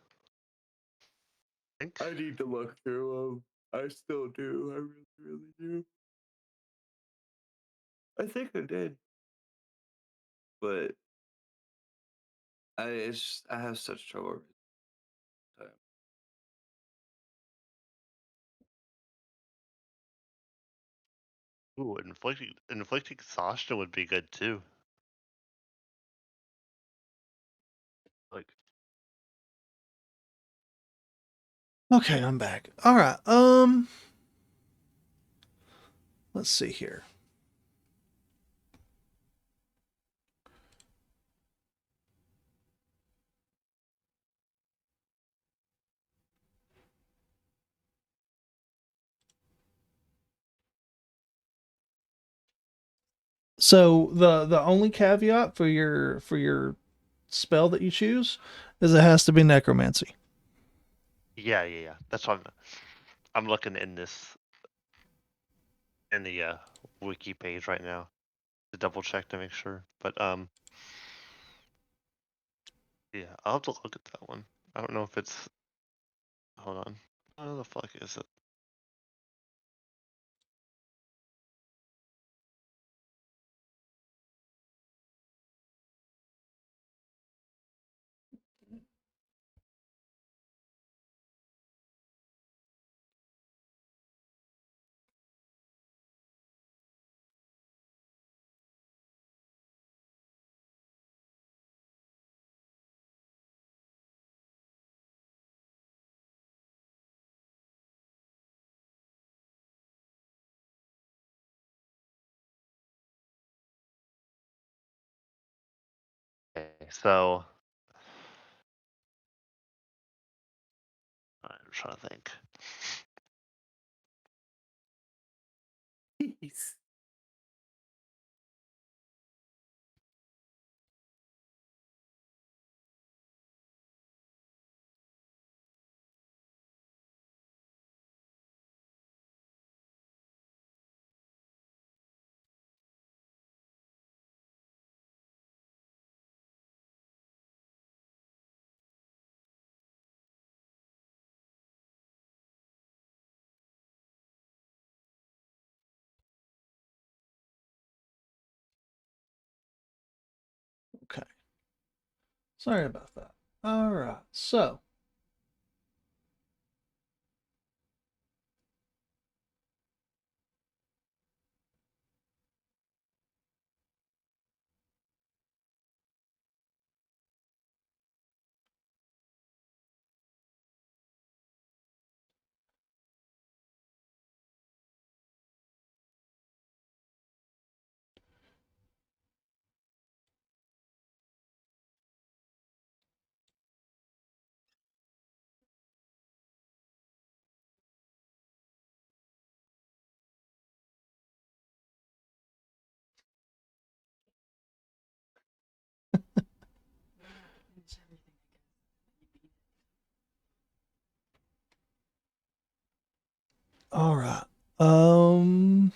I think. I need to look through them. I still do. I really do. I think I did, but I have such trouble. Every time. Ooh, inflicting exhaustion would be good too. Like, Okay, I'm back. All right. Let's see here. So the only caveat for your spell that you choose is it has to be necromancy. yeah. That's what I'm looking in the wiki page right now to double check to make sure. But yeah, I'll have to look at that one. I don't know if it's. Hold on. What the fuck is it? So I'm trying to think. Jeez. Okay. Sorry about that. All right. So, all right. Um,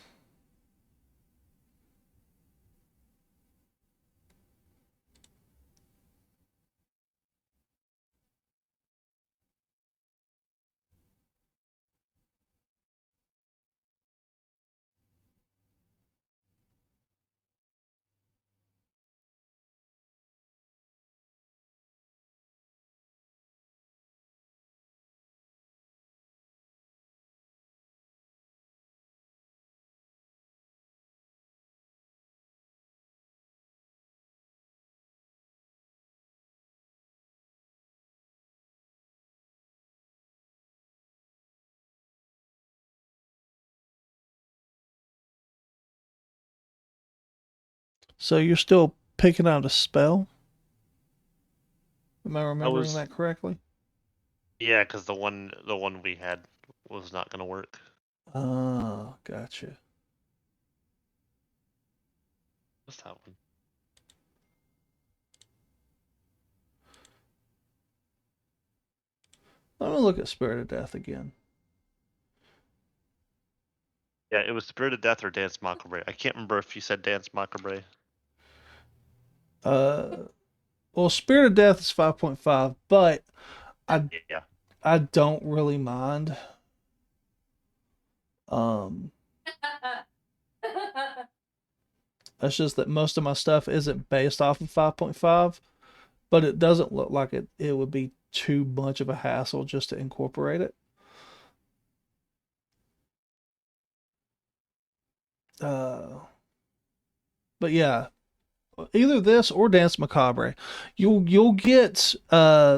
so you're still picking out a spell? Am I remembering that correctly? Yeah, because the one we had was not gonna work. Oh, gotcha. What's that one? Let me look at Spirit of Death again. Yeah, it was Spirit of Death or Dance Macabre. I can't remember if you said Dance Macabre. Well, Spirit of Death is 5.5, but I Yeah. I don't really mind. Um, it's just that most of my stuff isn't based off of 5.5, but it doesn't look like it would be too much of a hassle just to incorporate it. Uh, but yeah, either this or Dance Macabre. You'll get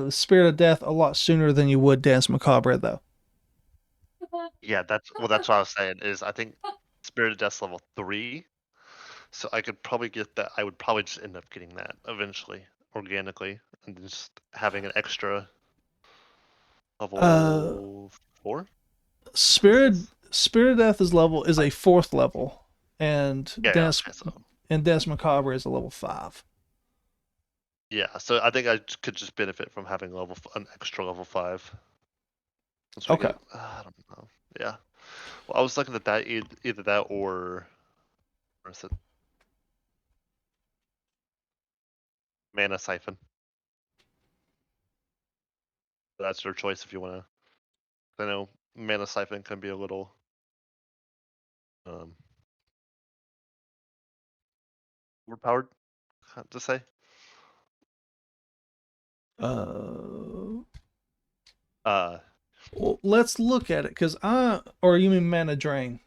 Spirit of Death a lot sooner than you would Dance Macabre though. Yeah, that's what I was saying is I think Spirit of Death's level 3. So I could probably get that. I would probably just end up getting that eventually, organically, and just having an extra Uh, level 4. Spirit Spirit of Death is a fourth level, and Yeah, okay, so Dance Macabre is a level 5. yeah, so I think I could just benefit from having an extra level 5. Once we Okay. get, I don't know. Yeah. Well, I was looking at that either that or is it Mana Siphon? That's your choice if you want to. I know Mana Siphon can be a little um overpowered to say. Uh, Uh, well, let's look at it because or you mean Mana Drain?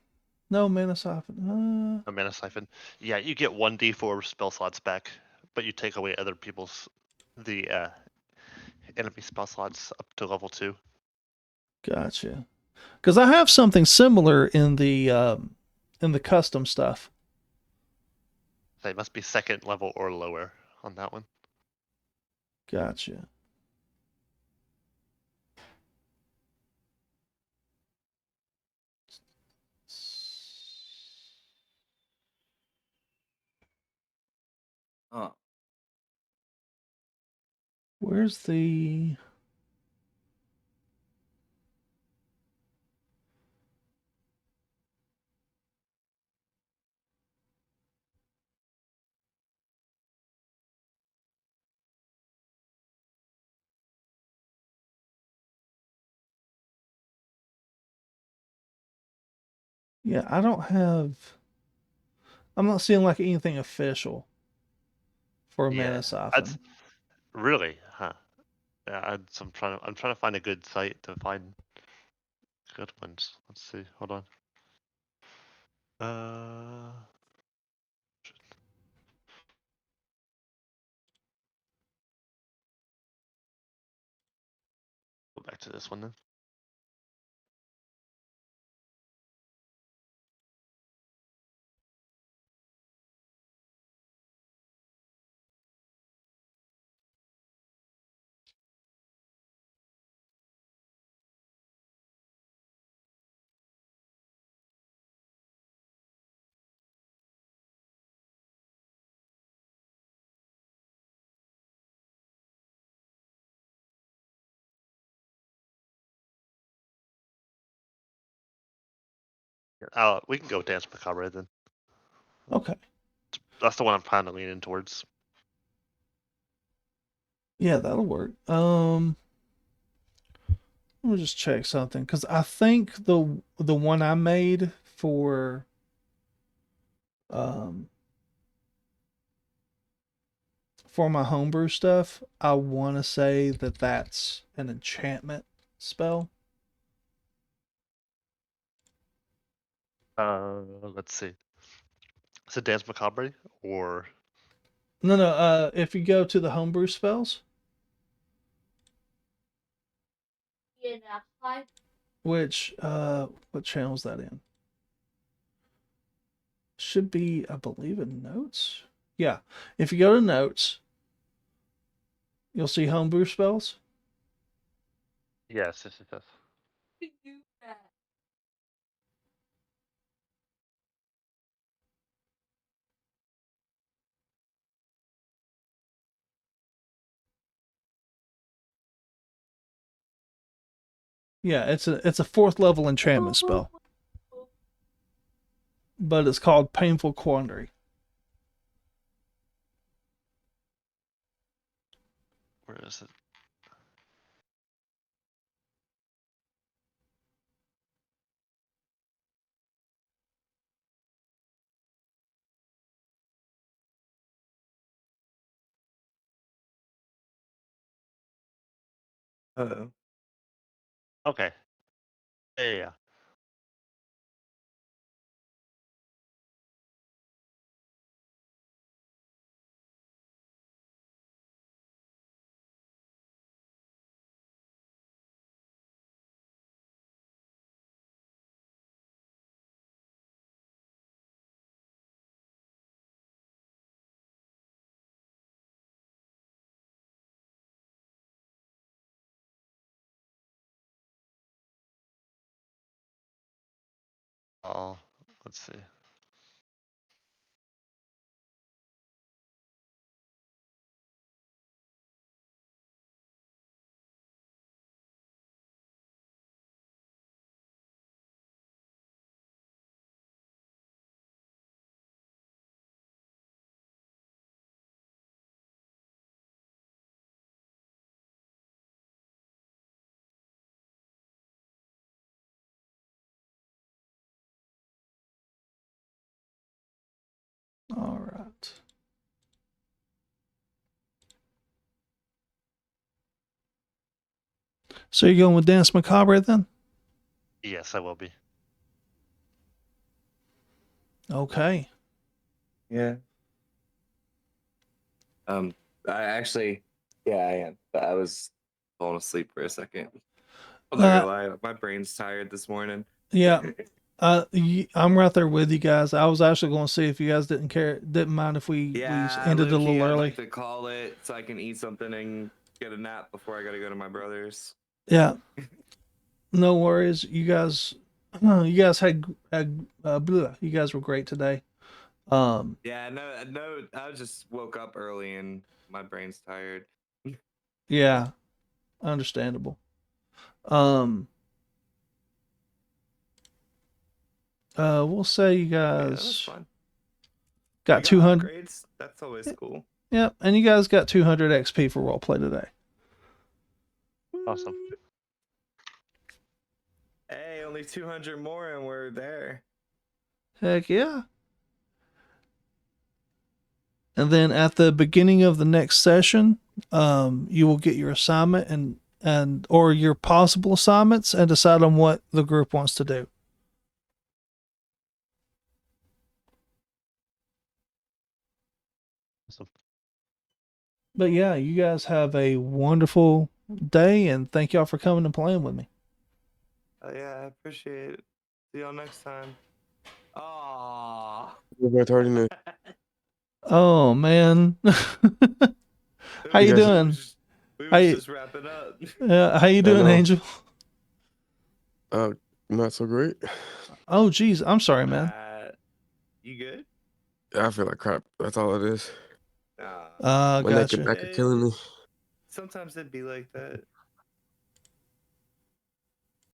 No, Mana Siphon. a Mana Siphon. Yeah, you get 1d4 spell slots back, but you take away other people's the enemy spell slots up to level 2. Gotcha. Because I have something similar in the custom stuff. They must be second level or lower on that one. Gotcha. Oh. Where's the... Yeah, I don't have... I'm not seeing like anything official for a mana That's siphon. really, huh? Yeah, I'm trying to find a good site to find good ones. Let's see. Hold on. Go back to this one then. We can go Dance Macabre then. Okay. That's the one I'm kind of leaning towards. Yeah, that'll work. Let me just check something because I think the one I made um for my homebrew stuff, I want to say that that's an enchantment spell. Let's see. Is it Dance Macabre or No, no. If you go to the homebrew spells, which what channel is that in? Should be, I believe, in notes. Yeah, if you go to notes, you'll see homebrew spells. yes, yes, it does. Yeah, it's a fourth level enchantment spell, but it's called Painful Quandary. Where is it? Uh-oh. Okay. Yeah. Oh, let's see. All right. So you're going with Dance Macabre then? Yes, I will be. Okay. Yeah. I actually, yeah, I am. But I was falling asleep for a second. I'm not gonna lie, my brain's tired this morning. Yeah. I'm right there with you guys. I was actually going to see if you guys didn't mind if we Yeah, ended a low-key, little I'd early. like to call it so I can eat something and get a nap before I gotta go to my brother's. Yeah, no worries. You guys you guys were great today. Yeah, no, I just woke up early and my brain's tired. Yeah, understandable. Um, we'll say you Yeah, that was guys fun. got We 200. upgrades. That's always cool. Yep, and you guys got 200 XP for roleplay today. Awesome. Woo. Hey, only 200 more and we're there. Heck yeah. And then at the beginning of the next session, you will get your assignment and or your possible assignments and decide on what the group wants to do. Awesome. But yeah, you guys have a wonderful day and thank y'all for coming and playing with me. Oh yeah, I appreciate it. See y'all next time. Aww. We're retarding it. Oh man. How you guys- doing? We How was you- just wrapping up. How you doing, know. Angel? Not so great. Oh geez, I'm sorry, man. You good? I feel like crap. That's all it is. Nah. My neck Gotcha. and back are killing me. Sometimes it'd be like that.